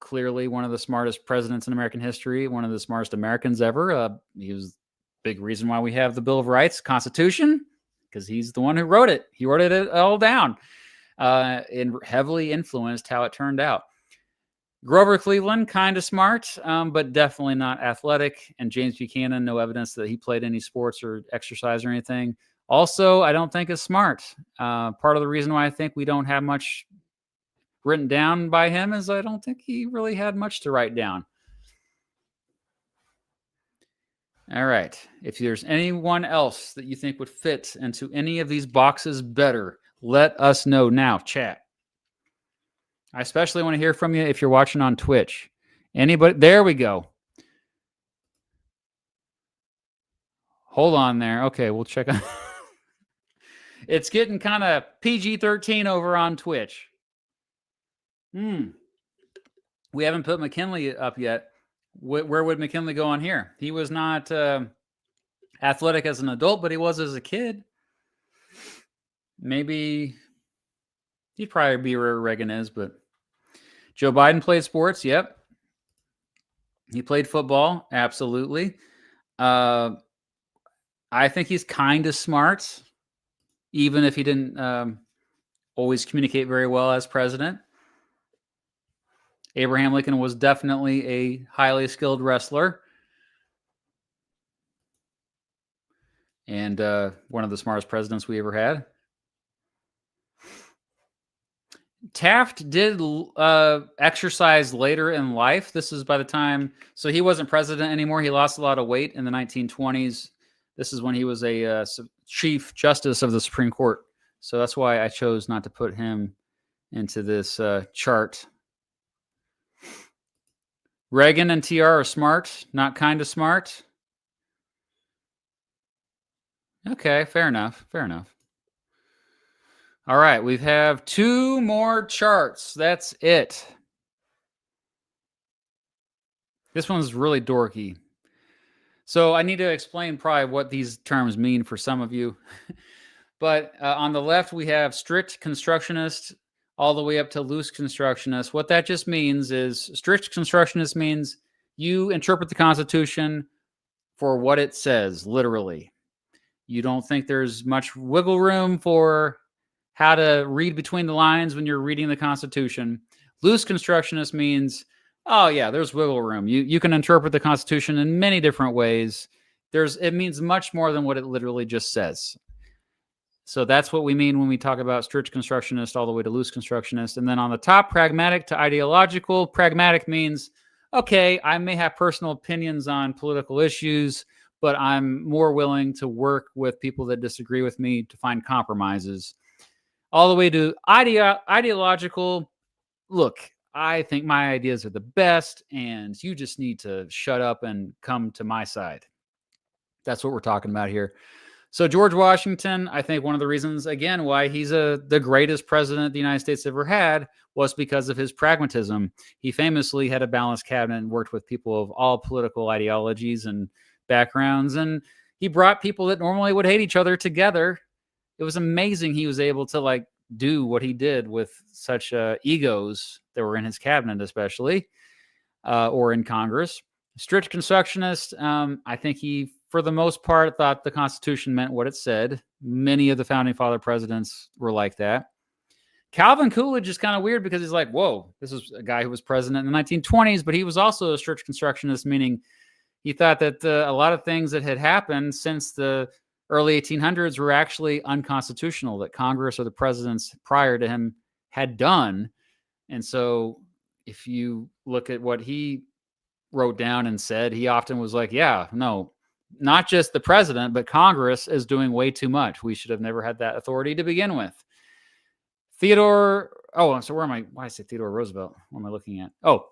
clearly one of the smartest presidents in American history, one of the smartest Americans ever. He was a big reason why we have the Bill of Rights, Constitution, because he's the one who wrote it. He wrote it all down and heavily influenced how it turned out. Grover Cleveland, kind of smart, but definitely not athletic. And James Buchanan, no evidence that he played any sports or exercise or anything. Also, I don't think is smart. Part of the reason why I think we don't have much written down by him is I don't think he really had much to write down. All right. If there's anyone else that you think would fit into any of these boxes better, let us know now, chat. I especially want to hear from you if you're watching on Twitch. Anybody? There we go. Hold on there. Okay, we'll check on. It's getting kind of PG-13 over on Twitch. We haven't put McKinley up yet. Where would McKinley go on here? He was not athletic as an adult, but he was as a kid. Maybe he'd probably be where Reagan is, but Joe Biden played sports. Yep. He played football. Absolutely. I think he's kind of smart, even if he didn't always communicate very well as president. Abraham Lincoln was definitely a highly skilled wrestler and one of the smartest presidents we ever had. Taft did exercise later in life. This is by the time, so he wasn't president anymore. He lost a lot of weight in the 1920s. This is when he was a Chief Justice of the Supreme Court. So that's why I chose not to put him into this chart. Reagan and TR are smart, not kind of smart. Okay, fair enough. Fair enough. All right, we have 2 more charts. That's it. This one's really dorky. So I need to explain probably what these terms mean for some of you. But on the left, we have strict constructionist all the way up to loose constructionist. What that just means is strict constructionist means you interpret the Constitution for what it says, literally. You don't think there's much wiggle room for how to read between the lines when you're reading the Constitution. Loose constructionist means, oh yeah, there's wiggle room. You can interpret the Constitution in many different ways. It means much more than what it literally just says. So that's what we mean when we talk about strict constructionist all the way to loose constructionist. And then on the top, pragmatic to ideological. Pragmatic means, okay, I may have personal opinions on political issues, but I'm more willing to work with people that disagree with me to find compromises. All the way to ideological. Look, I think my ideas are the best, and you just need to shut up and come to my side. That's what we're talking about here. So George Washington, I think one of the reasons, again, why he's the greatest president the United States ever had was because of his pragmatism. He famously had a balanced cabinet and worked with people of all political ideologies and backgrounds, and he brought people that normally would hate each other together. It was amazing he was able to do what he did with such egos that were in his cabinet, especially, or in Congress. Strict constructionist, I think he, for the most part, thought the Constitution meant what it said. Many of the founding father presidents were like that. Calvin Coolidge is kind of weird because he's like, whoa, this is a guy who was president in the 1920s, but he was also a strict constructionist, meaning he thought that a lot of things that had happened since the early 1800s were actually unconstitutional, that Congress or the presidents prior to him had done. And so if you look at what he wrote down and said, he often was like, yeah, no, not just the president, but Congress is doing way too much. We should have never had that authority to begin with. Why did I say Theodore Roosevelt? What am I looking at? Oh,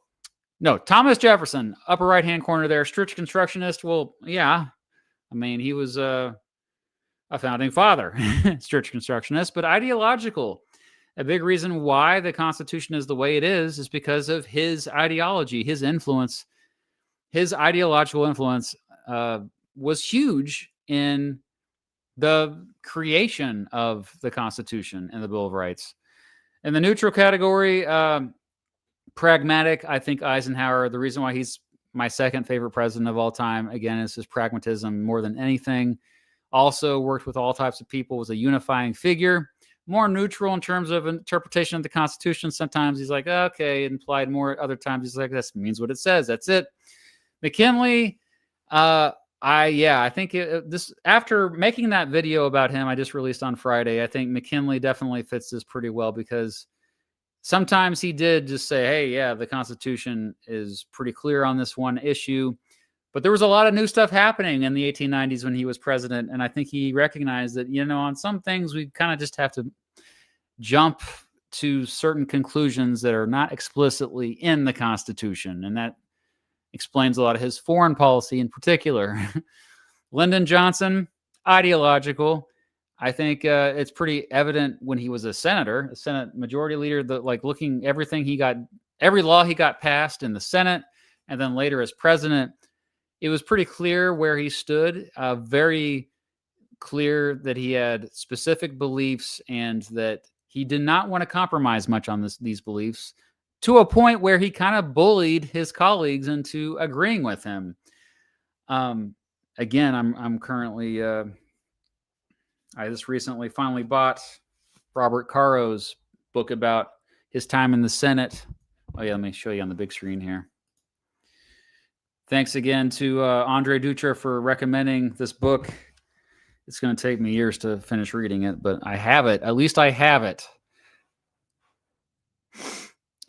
no, Thomas Jefferson, upper right-hand corner there, strict constructionist. Well, yeah, I mean, he was a founding father, strict constructionist, but ideological. A big reason why the Constitution is the way it is because of his ideology, his influence. His ideological influence was huge in the creation of the Constitution and the Bill of Rights. In the neutral category, pragmatic, I think Eisenhower, the reason why he's my second favorite president of all time, again, is his pragmatism more than anything. Also worked with all types of people, was a unifying figure. More neutral in terms of interpretation of the Constitution. Sometimes he's like, okay, implied more. Other times he's like, this means what it says. That's it. McKinley, I think this, after making that video about him I just released on Friday, I think McKinley definitely fits this pretty well because Sometimes he did just say, hey, yeah, the Constitution is pretty clear on this one issue. But there was a lot of new stuff happening in the 1890s when he was president. And I think he recognized that, on some things, we kind of just have to jump to certain conclusions that are not explicitly in the Constitution. And that explains a lot of his foreign policy in particular. Lyndon Johnson, ideological. I think it's pretty evident when he was a senator, a Senate majority leader, that looking everything he got, every law he got passed in the Senate, and then later as president, it was pretty clear where he stood. Very clear that he had specific beliefs and that he did not want to compromise much on these beliefs, to a point where he kind of bullied his colleagues into agreeing with him. Again, I'm currently I just recently finally bought Robert Caro's book about his time in the Senate. Oh yeah, let me show you on the big screen here. Thanks again to Andre Dutra for recommending this book. It's going to take me years to finish reading it, but I have it. At least I have it.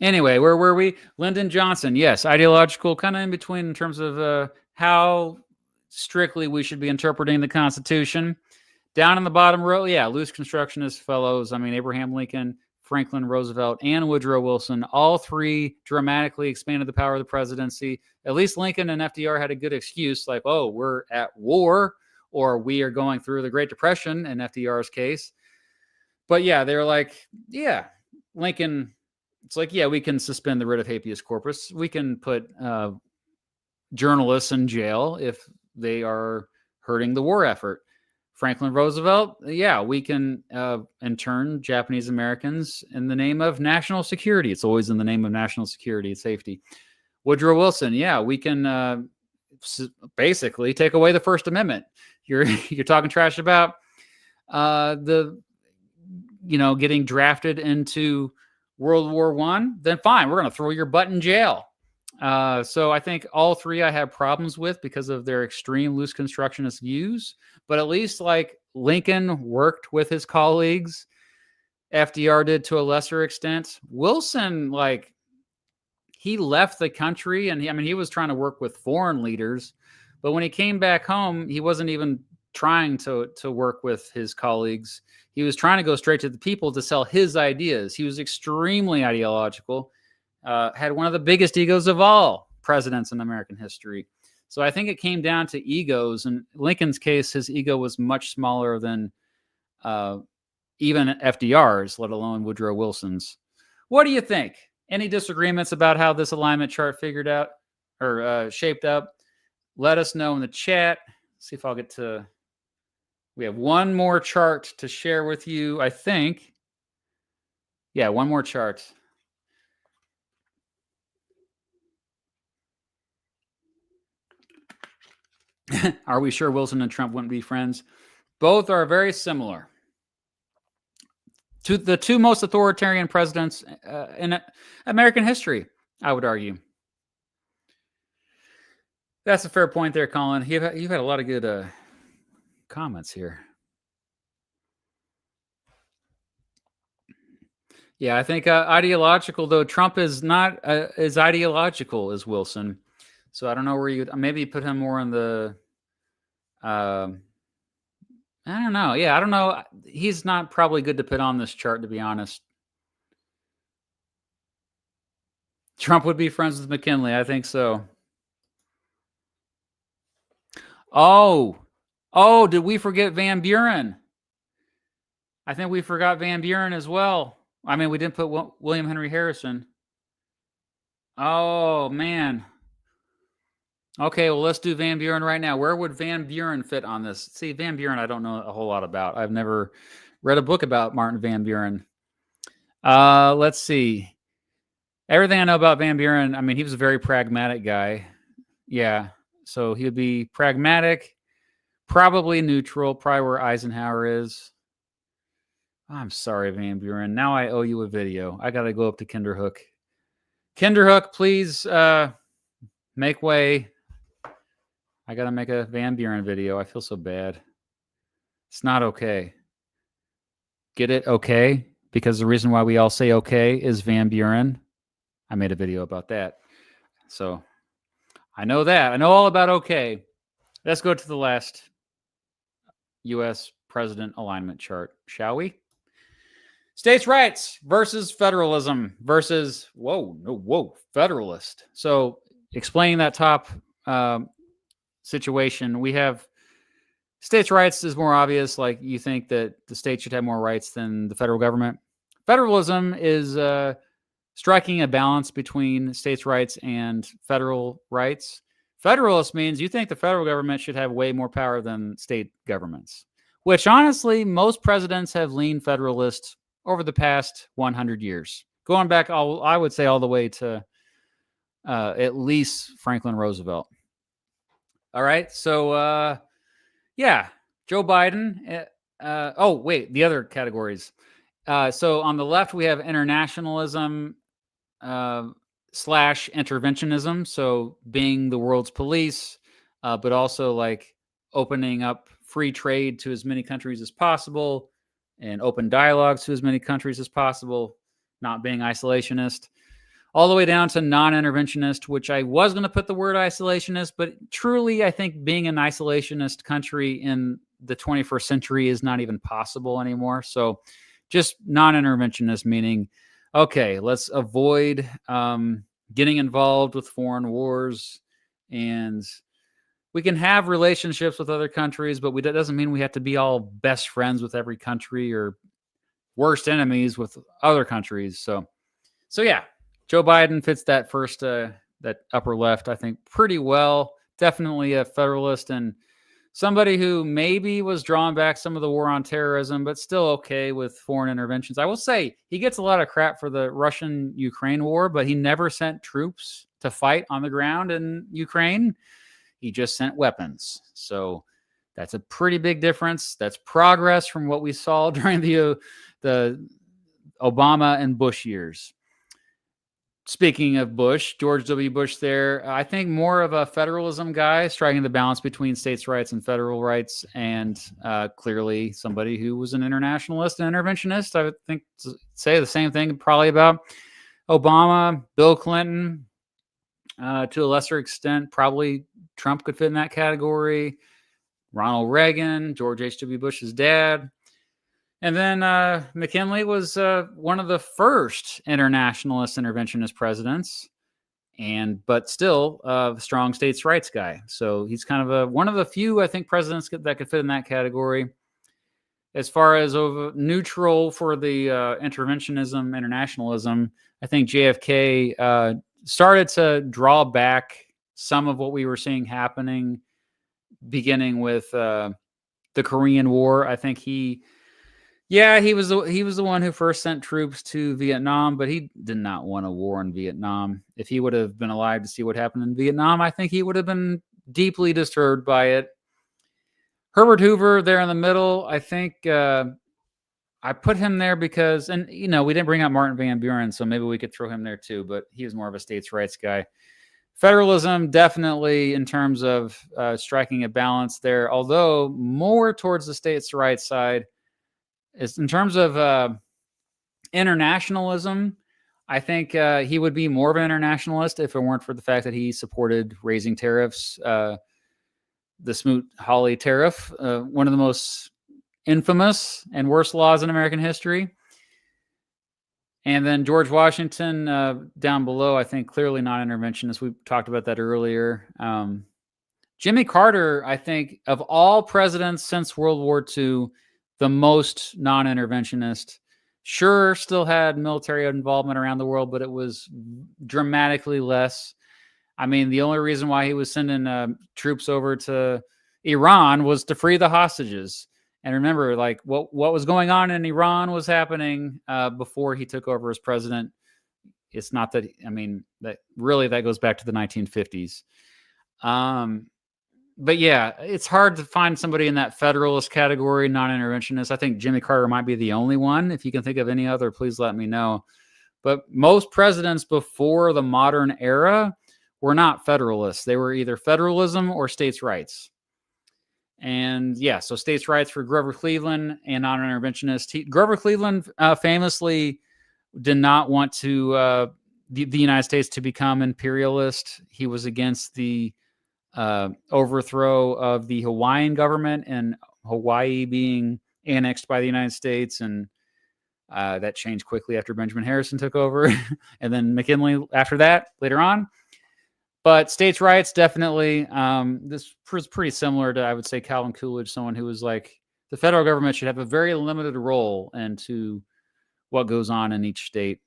Anyway, where were we? Lyndon Johnson, yes, ideological, kind of in between in terms of how strictly we should be interpreting the Constitution. Down in the bottom row, yeah, loose constructionist fellows. I mean, Abraham Lincoln, Franklin Roosevelt, and Woodrow Wilson, all three dramatically expanded the power of the presidency. At least Lincoln and FDR had a good excuse, like, oh, we're at war, or we are going through the Great Depression in FDR's case. But yeah, they were like, yeah, Lincoln, it's like, yeah, we can suspend the writ of habeas corpus. We can put journalists in jail if they are hurting the war effort. Franklin Roosevelt, yeah, we can intern Japanese Americans in the name of national security. It's always in the name of national security and safety. Woodrow Wilson, yeah, we can basically take away the First Amendment. You're talking trash about getting drafted into World War I, then fine, we're going to throw your butt in jail. So I think all three I have problems with because of their extreme loose constructionist views. But at least Lincoln worked with his colleagues. FDR did to a lesser extent. Wilson, he left the country and he was trying to work with foreign leaders. But when he came back home, he wasn't even trying to work with his colleagues. He was trying to go straight to the people to sell his ideas. He was extremely ideological. Had one of the biggest egos of all presidents in American history. So I think it came down to egos. In Lincoln's case, his ego was much smaller than even FDR's, let alone Woodrow Wilson's. What do you think? Any disagreements about how this alignment chart figured out or shaped up? Let us know in the chat. See if I'll get to... We have one more chart to share with you, I think. Yeah, one more chart. Are we sure Wilson and Trump wouldn't be friends? Both are very similar. To the two most authoritarian presidents in American history, I would argue. That's a fair point there, Colin. You've had a lot of good comments here. Yeah, I think ideological, though, Trump is not as ideological as Wilson. So I don't know where you maybe put him more in the... I don't know. Yeah, I don't know. He's not probably good to put on this chart, to be honest. Trump would be friends with McKinley. I think so. Oh, did we forget Van Buren? I think we forgot Van Buren as well. I mean, we didn't put William Henry Harrison. Oh, man. Okay, well, let's do Van Buren right now. Where would Van Buren fit on this? See, Van Buren, I don't know a whole lot about. I've never read a book about Martin Van Buren. Let's see. Everything I know about Van Buren, I mean, he was a very pragmatic guy. Yeah, so he would be pragmatic, probably neutral, probably where Eisenhower is. I'm sorry, Van Buren. Now I owe you a video. I got to go up to Kinderhook. Kinderhook, please make way. I got to make a Van Buren video. I feel so bad. It's not okay. Get it? Okay. because the reason why we all say okay is Van Buren. I made a video about that. So I know that. I know all about okay. Let's go to the last U.S. president alignment chart, shall we? States' rights versus federalism versus, federalist. So explaining that top situation, we have states' rights is more obvious. Like you think that the state should have more rights than the federal government. Federalism is striking a balance between states' rights and federal rights. Federalist means you think the federal government should have way more power than state governments, which honestly, most presidents have leaned federalist over the past 100 years. Going back, I would say all the way to at least Franklin Roosevelt. All right. So, yeah, Joe Biden. The other categories. So on the left, we have internationalism slash interventionism. So being the world's police, but also like opening up free trade to as many countries as possible and open dialogues to as many countries as possible, not being isolationist, all the way down to non-interventionist, which I was going to put the word isolationist, but truly I think being an isolationist country in the 21st century is not even possible anymore. So just non-interventionist, meaning, okay, let's avoid getting involved with foreign wars, and we can have relationships with other countries, but that doesn't mean we have to be all best friends with every country or worst enemies with other countries. So yeah, Joe Biden fits that first, that upper left, I think, pretty well. Definitely a federalist and somebody who maybe was drawing back some of the war on terrorism, but still okay with foreign interventions. I will say he gets a lot of crap for the Russian-Ukraine war, but he never sent troops to fight on the ground in Ukraine. He just sent weapons. So that's a pretty big difference. That's progress from what we saw during the Obama and Bush years. Speaking of Bush, George W. Bush there, I think more of a federalism guy, striking the balance between states' rights and federal rights, and clearly somebody who was an internationalist and interventionist. I would think say the same thing probably about Obama, Bill Clinton, to a lesser extent. Probably Trump could fit in that category. Ronald Reagan, George H.W. Bush's dad. And then McKinley was one of the first internationalist interventionist presidents, but still a strong states' rights guy. So he's kind of one of the few, I think, presidents that could fit in that category. As far as neutral for the interventionism, internationalism, I think JFK started to draw back some of what we were seeing happening, beginning with the Korean War. I think he was the one who first sent troops to Vietnam, but he did not want a war in Vietnam. If he would have been alive to see what happened in Vietnam, I think he would have been deeply disturbed by it. Herbert Hoover there in the middle, I think I put him there because, and we didn't bring up Martin Van Buren, so maybe we could throw him there too, but he was more of a states' rights guy. Federalism, definitely in terms of striking a balance there, although more towards the states' rights side. Is in terms of internationalism, I think he would be more of an internationalist if it weren't for the fact that he supported raising tariffs, the Smoot-Hawley tariff, one of the most infamous and worst laws in American history. And then George Washington down below, I think clearly non-interventionist. We talked about that earlier. Jimmy Carter, I think, of all presidents since World War II, the most non-interventionist. Sure, still had military involvement around the world, but it was dramatically less. I mean, the only reason why he was sending troops over to Iran was to free the hostages. And remember, like what was going on in Iran was happening before he took over as president. It's not that, I mean, that goes back to the 1950s. But yeah, it's hard to find somebody in that federalist category, non-interventionist. I think Jimmy Carter might be the only one. If you can think of any other, please let me know. But most presidents before the modern era were not federalists. They were either federalism or states' rights. And yeah, so states' rights for Grover Cleveland and non-interventionist. Grover Cleveland famously did not want to the United States to become imperialist. He was against the overthrow of the Hawaiian government and Hawaii being annexed by the United States, and that changed quickly after Benjamin Harrison took over, and then McKinley after that later on. But states' rights, definitely. This was pretty similar to, I would say, Calvin Coolidge, someone who was like, the federal government should have a very limited role into what goes on in each state.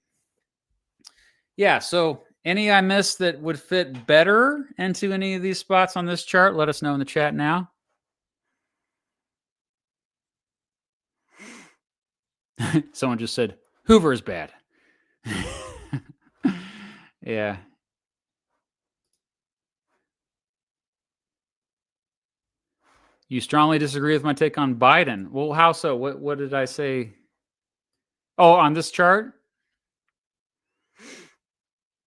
Yeah, so any I missed that would fit better into any of these spots on this chart, let us know in the chat now. Someone just said, Hoover is bad. Yeah. You strongly disagree with my take on Biden. Well, how so? What did I say? Oh, on this chart?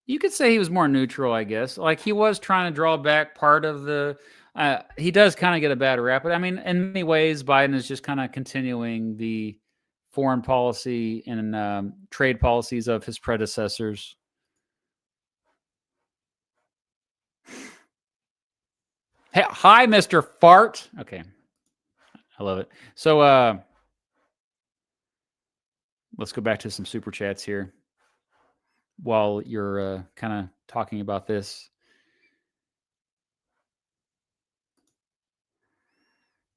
You could say he was more neutral, I guess. Like he was trying to draw back part of the. He does kind of get a bad rap, but I mean, in many ways, Biden is just kind of continuing the foreign policy and trade policies of his predecessors. Hey, hi, Mr. Fart. Okay, I love it. So let's go back to some super chats here while you're kind of talking about this.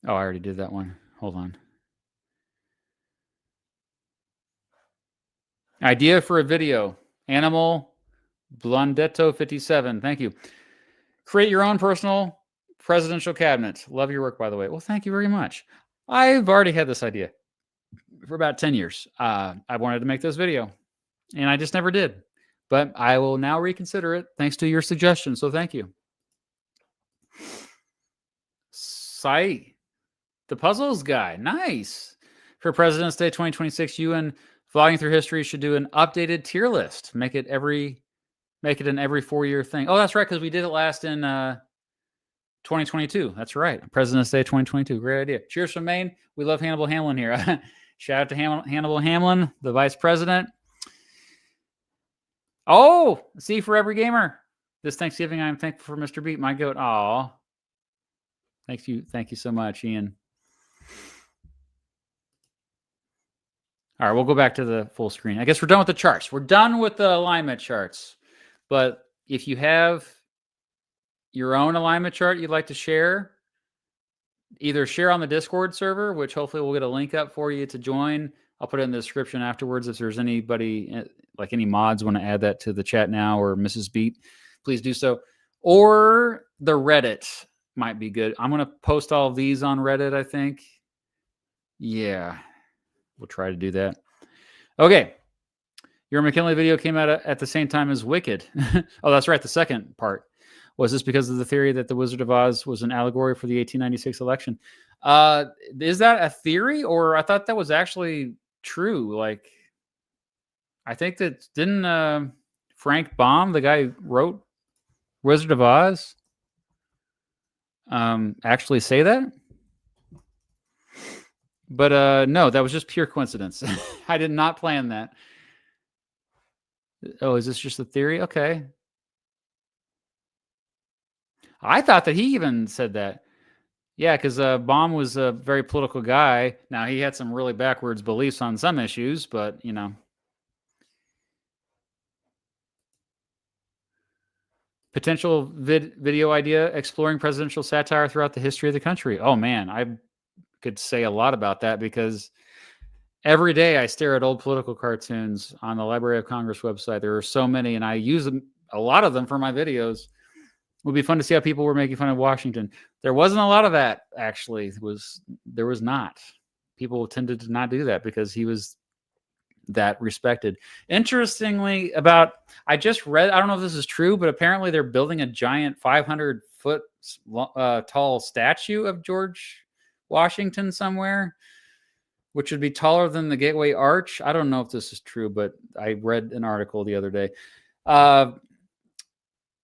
Oh, I already did that one. Hold on. Idea for a video. Animal Blondetto 57. Thank you. Create your own personal presidential cabinet. Love your work, by the way. Well, thank you very much. I've already had this idea for about 10 years. I wanted to make this video, and I just never did. But I will now reconsider it thanks to your suggestion. So thank you. Sai, the puzzles guy. Nice. For President's Day 2026, you and Vlogging Through History should do an updated tier list. Make it an every 4-year thing. Oh, that's right, because we did it last in 2022. That's right. President's Day 2022. Great idea. Cheers from Maine. We love Hannibal Hamlin here. Shout out to Hannibal Hamlin, the vice president. Oh, C for every gamer. This Thanksgiving, I'm thankful for Mr. Beat, my goat. Aw. Thank you so much, Ian. All right, we'll go back to the full screen. I guess we're done with the charts. We're done with the alignment charts. But if you have your own alignment chart you'd like to share, either share on the Discord server, which hopefully we'll get a link up for you to join. I'll put it in the description afterwards. If there's anybody, like any mods, want to add that to the chat now, or Mrs. Beat, please do so. Or the Reddit might be good. I'm going to post all of these on Reddit, I think. Yeah, we'll try to do that. Okay. Your McKinley video came out at the same time as Wicked. Oh, that's right. The second part. Was this because of the theory that the Wizard of Oz was an allegory for the 1896 election? Is that a theory, or I thought that was actually true? Like, I think that didn't Frank Baum, the guy who wrote Wizard of Oz, actually say that? But no, that was just pure coincidence. I did not plan that. Oh, is this just a theory? Okay. I thought that he even said that. Yeah, because Baum was a very political guy. Now, he had some really backwards beliefs on some issues, but, you know. Potential video idea, exploring presidential satire throughout the history of the country. Oh, man, I could say a lot about that, because every day I stare at old political cartoons on the Library of Congress website. There are so many, and I use a lot of them for my videos. It would be fun to see how people were making fun of Washington. There wasn't a lot of that, actually. There was not. People tended to not do that because he was that respected. Interestingly, I just read, I don't know if this is true, but apparently they're building a giant 500-foot tall statue of George Washington somewhere, which would be taller than the Gateway Arch. I don't know if this is true, but I read an article the other day.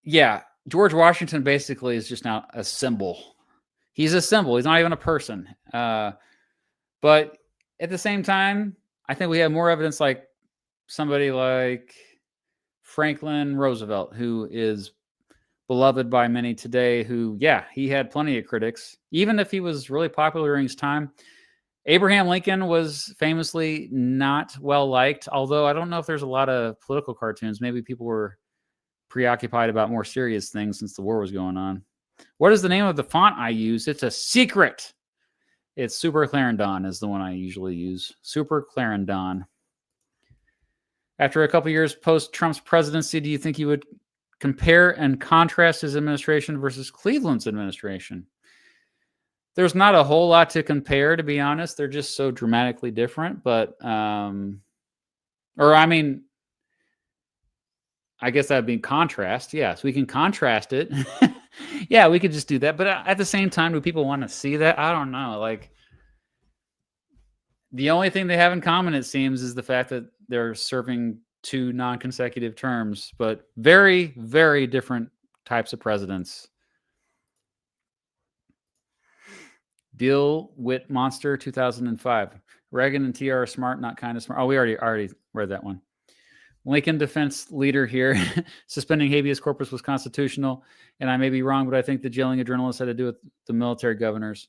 Yeah. George Washington basically is just now a symbol. He's a symbol. He's not even a person. But at the same time, I think we have more evidence like somebody like Franklin Roosevelt, who is beloved by many today, who, yeah, he had plenty of critics, even if he was really popular during his time. Abraham Lincoln was famously not well liked, although I don't know if there's a lot of political cartoons. Maybe people were preoccupied about more serious things since the war was going on. What is the name of the font I use? It's a secret. It's Super Clarendon is the one I usually use. Super Clarendon. After a couple years post-Trump's presidency, do you think you would compare and contrast his administration versus Cleveland's administration? There's not a whole lot to compare, to be honest. They're just so dramatically different. But, I guess that would be contrast. Yes, we can contrast it. Yeah, we could just do that. But at the same time, do people want to see that? I don't know. Like, the only thing they have in common, it seems, is the fact that they're serving 2 non-consecutive terms, but very, very different types of presidents. Deal Wit Monster 2005. Reagan and TR are smart, not kind of smart. Oh, we already read that one. Lincoln defense leader here. Suspending habeas corpus was constitutional, and I may be wrong, but I think the jailing of journalists had to do with the military governors.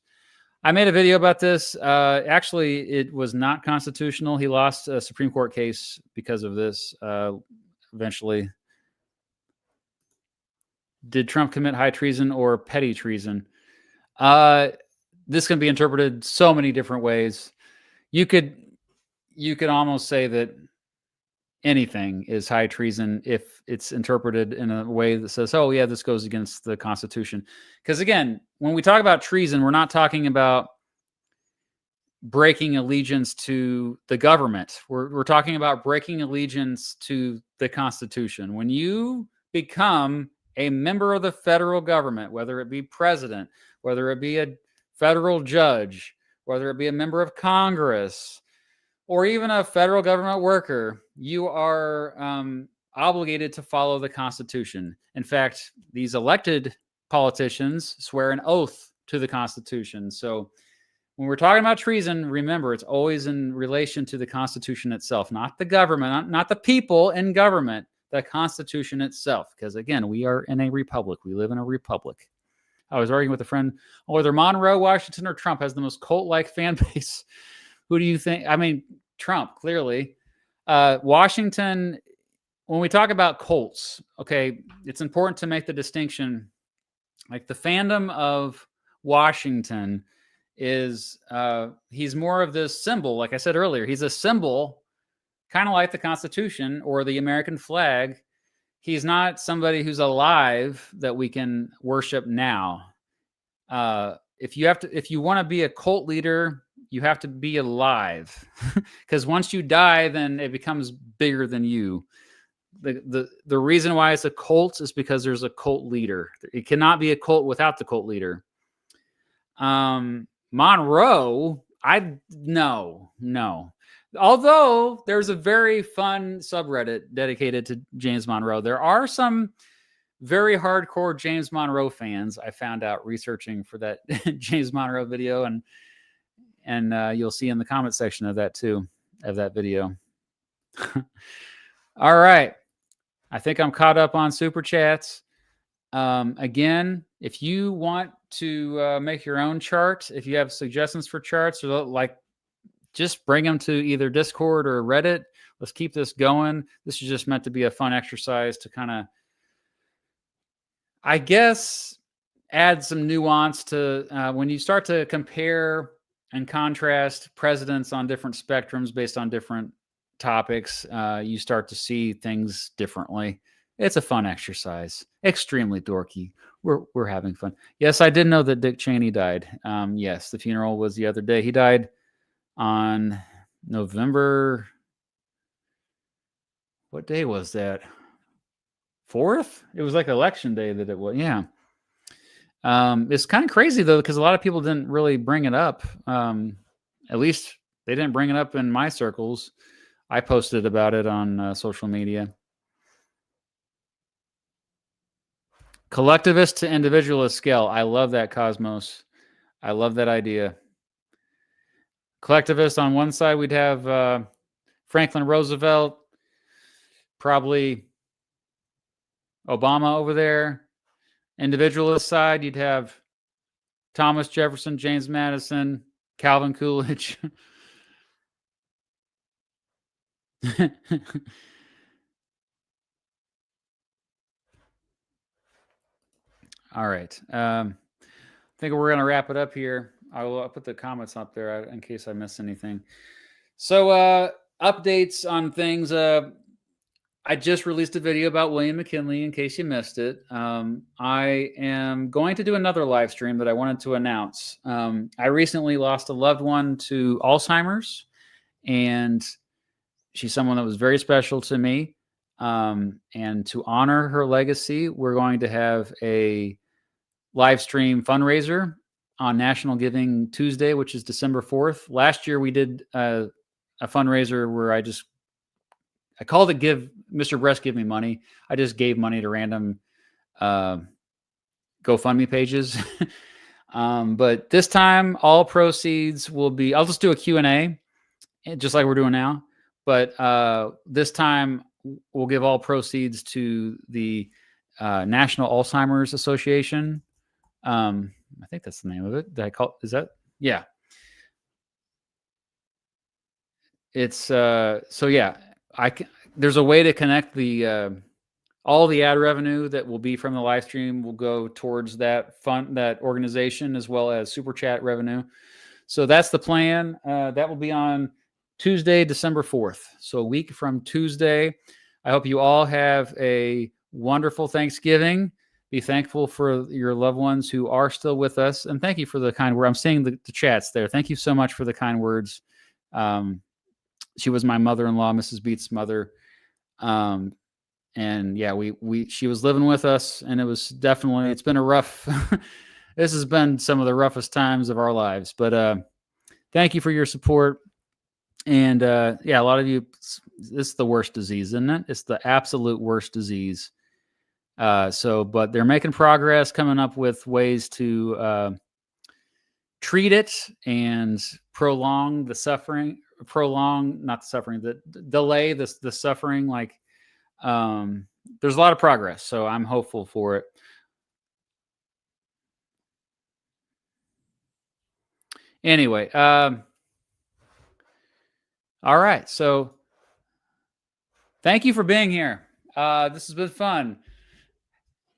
I made a video about this. Actually, it was not constitutional. He lost a Supreme Court case because of this, eventually. Did Trump commit high treason or petty treason? This can be interpreted so many different ways. You could almost say that anything is high treason if it's interpreted in a way that says, oh, yeah, this goes against the Constitution. Because again, when we talk about treason, we're not talking about breaking allegiance to the government. We're talking about breaking allegiance to the Constitution. When you become a member of the federal government, whether it be president, whether it be a federal judge, whether it be a member of Congress, or even a federal government worker, you are obligated to follow the Constitution. In fact, these elected politicians swear an oath to the Constitution. So when we're talking about treason, remember, it's always in relation to the Constitution itself, not the government, not the people in government, the Constitution itself. Because again, we are in a republic. We live in a republic. I was arguing with a friend, whether Monroe, Washington, or Trump has the most cult-like fan base. Who do you think? I mean, Trump, clearly. Washington, when we talk about cults, okay, it's important to make the distinction. Like the fandom of Washington is, he's more of this symbol. Like I said earlier, he's a symbol, kind of like the Constitution or the American flag. He's not somebody who's alive that we can worship now. If you want to be a cult leader, you have to be alive, because once you die, then it becomes bigger than you. The reason why it's a cult is because there's a cult leader. It cannot be a cult without the cult leader. Monroe, no. Although there's a very fun subreddit dedicated to James Monroe. There are some very hardcore James Monroe fans, I found out researching for that James Monroe video, and you'll see in the comment section of that too, of that video. All right. I think I'm caught up on super chats. Again, if you want to make your own chart, if you have suggestions for charts, or like, just bring them to either Discord or Reddit. Let's keep this going. This is just meant to be a fun exercise to kind of, I guess, add some nuance to when you start to compare and contrast presidents on different spectrums based on different topics, you start to see things differently. It's a fun exercise. Extremely dorky. We're having fun. Yes, I did know that Dick Cheney died. Yes, the funeral was the other day. He died on November. What day was that? 4th? It was like election day that it was. Yeah. It's kind of crazy though, because a lot of people didn't really bring it up. At least they didn't bring it up in my circles. I posted about it on social media. Collectivist to individualist scale. I love that, Cosmos. I love that idea. Collectivist on one side, we'd have Franklin Roosevelt, probably Obama over there. Individualist side, you'd have Thomas Jefferson, James Madison, Calvin Coolidge. All right. I think we're going to wrap it up here. I'll put the comments up there in case I miss anything. So, updates on things. I just released a video about William McKinley in case you missed it. I am going to do another live stream that I wanted to announce. I recently lost a loved one to Alzheimer's, and she's someone that was very special to me. And to honor her legacy, we're going to have a live stream fundraiser on National Giving Tuesday, which is December 4th. Last year, we did a fundraiser where I called it "Give Mr. Breast Give Me Money." I just gave money to random GoFundMe pages. But this time, all proceeds will be. I'll just do a Q&A, just like we're doing now. But this time, we'll give all proceeds to the National Alzheimer's Association. I think that's the name of it. Did I call? Is that? Yeah. It's so yeah. There's a way to connect the all the ad revenue that will be from the live stream will go towards that organization, as well as super chat revenue. So that's the plan. That will be on Tuesday, December 4th. So a week from Tuesday. I hope you all have a wonderful Thanksgiving. Be thankful for your loved ones who are still with us. And thank you for the kind word. I'm seeing the chats there. Thank you so much for the kind words. She was my mother-in-law, Mrs. Beats' mother. And yeah, she was living with us, and it's been a rough, this has been some of the roughest times of our lives, but thank you for your support. And yeah, a lot of you, this is the worst disease, isn't it? It's the absolute worst disease. But they're making progress, coming up with ways to treat it and delay the suffering. Like, there's a lot of progress, so I'm hopeful for it. Anyway, all right. So thank you for being here. This has been fun.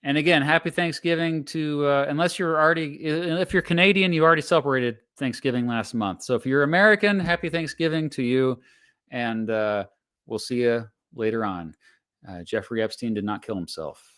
And again, happy Thanksgiving to, if you're Canadian, you already celebrated Thanksgiving last month. So if you're American, happy Thanksgiving to you. And we'll see you later on. Jeffrey Epstein did not kill himself.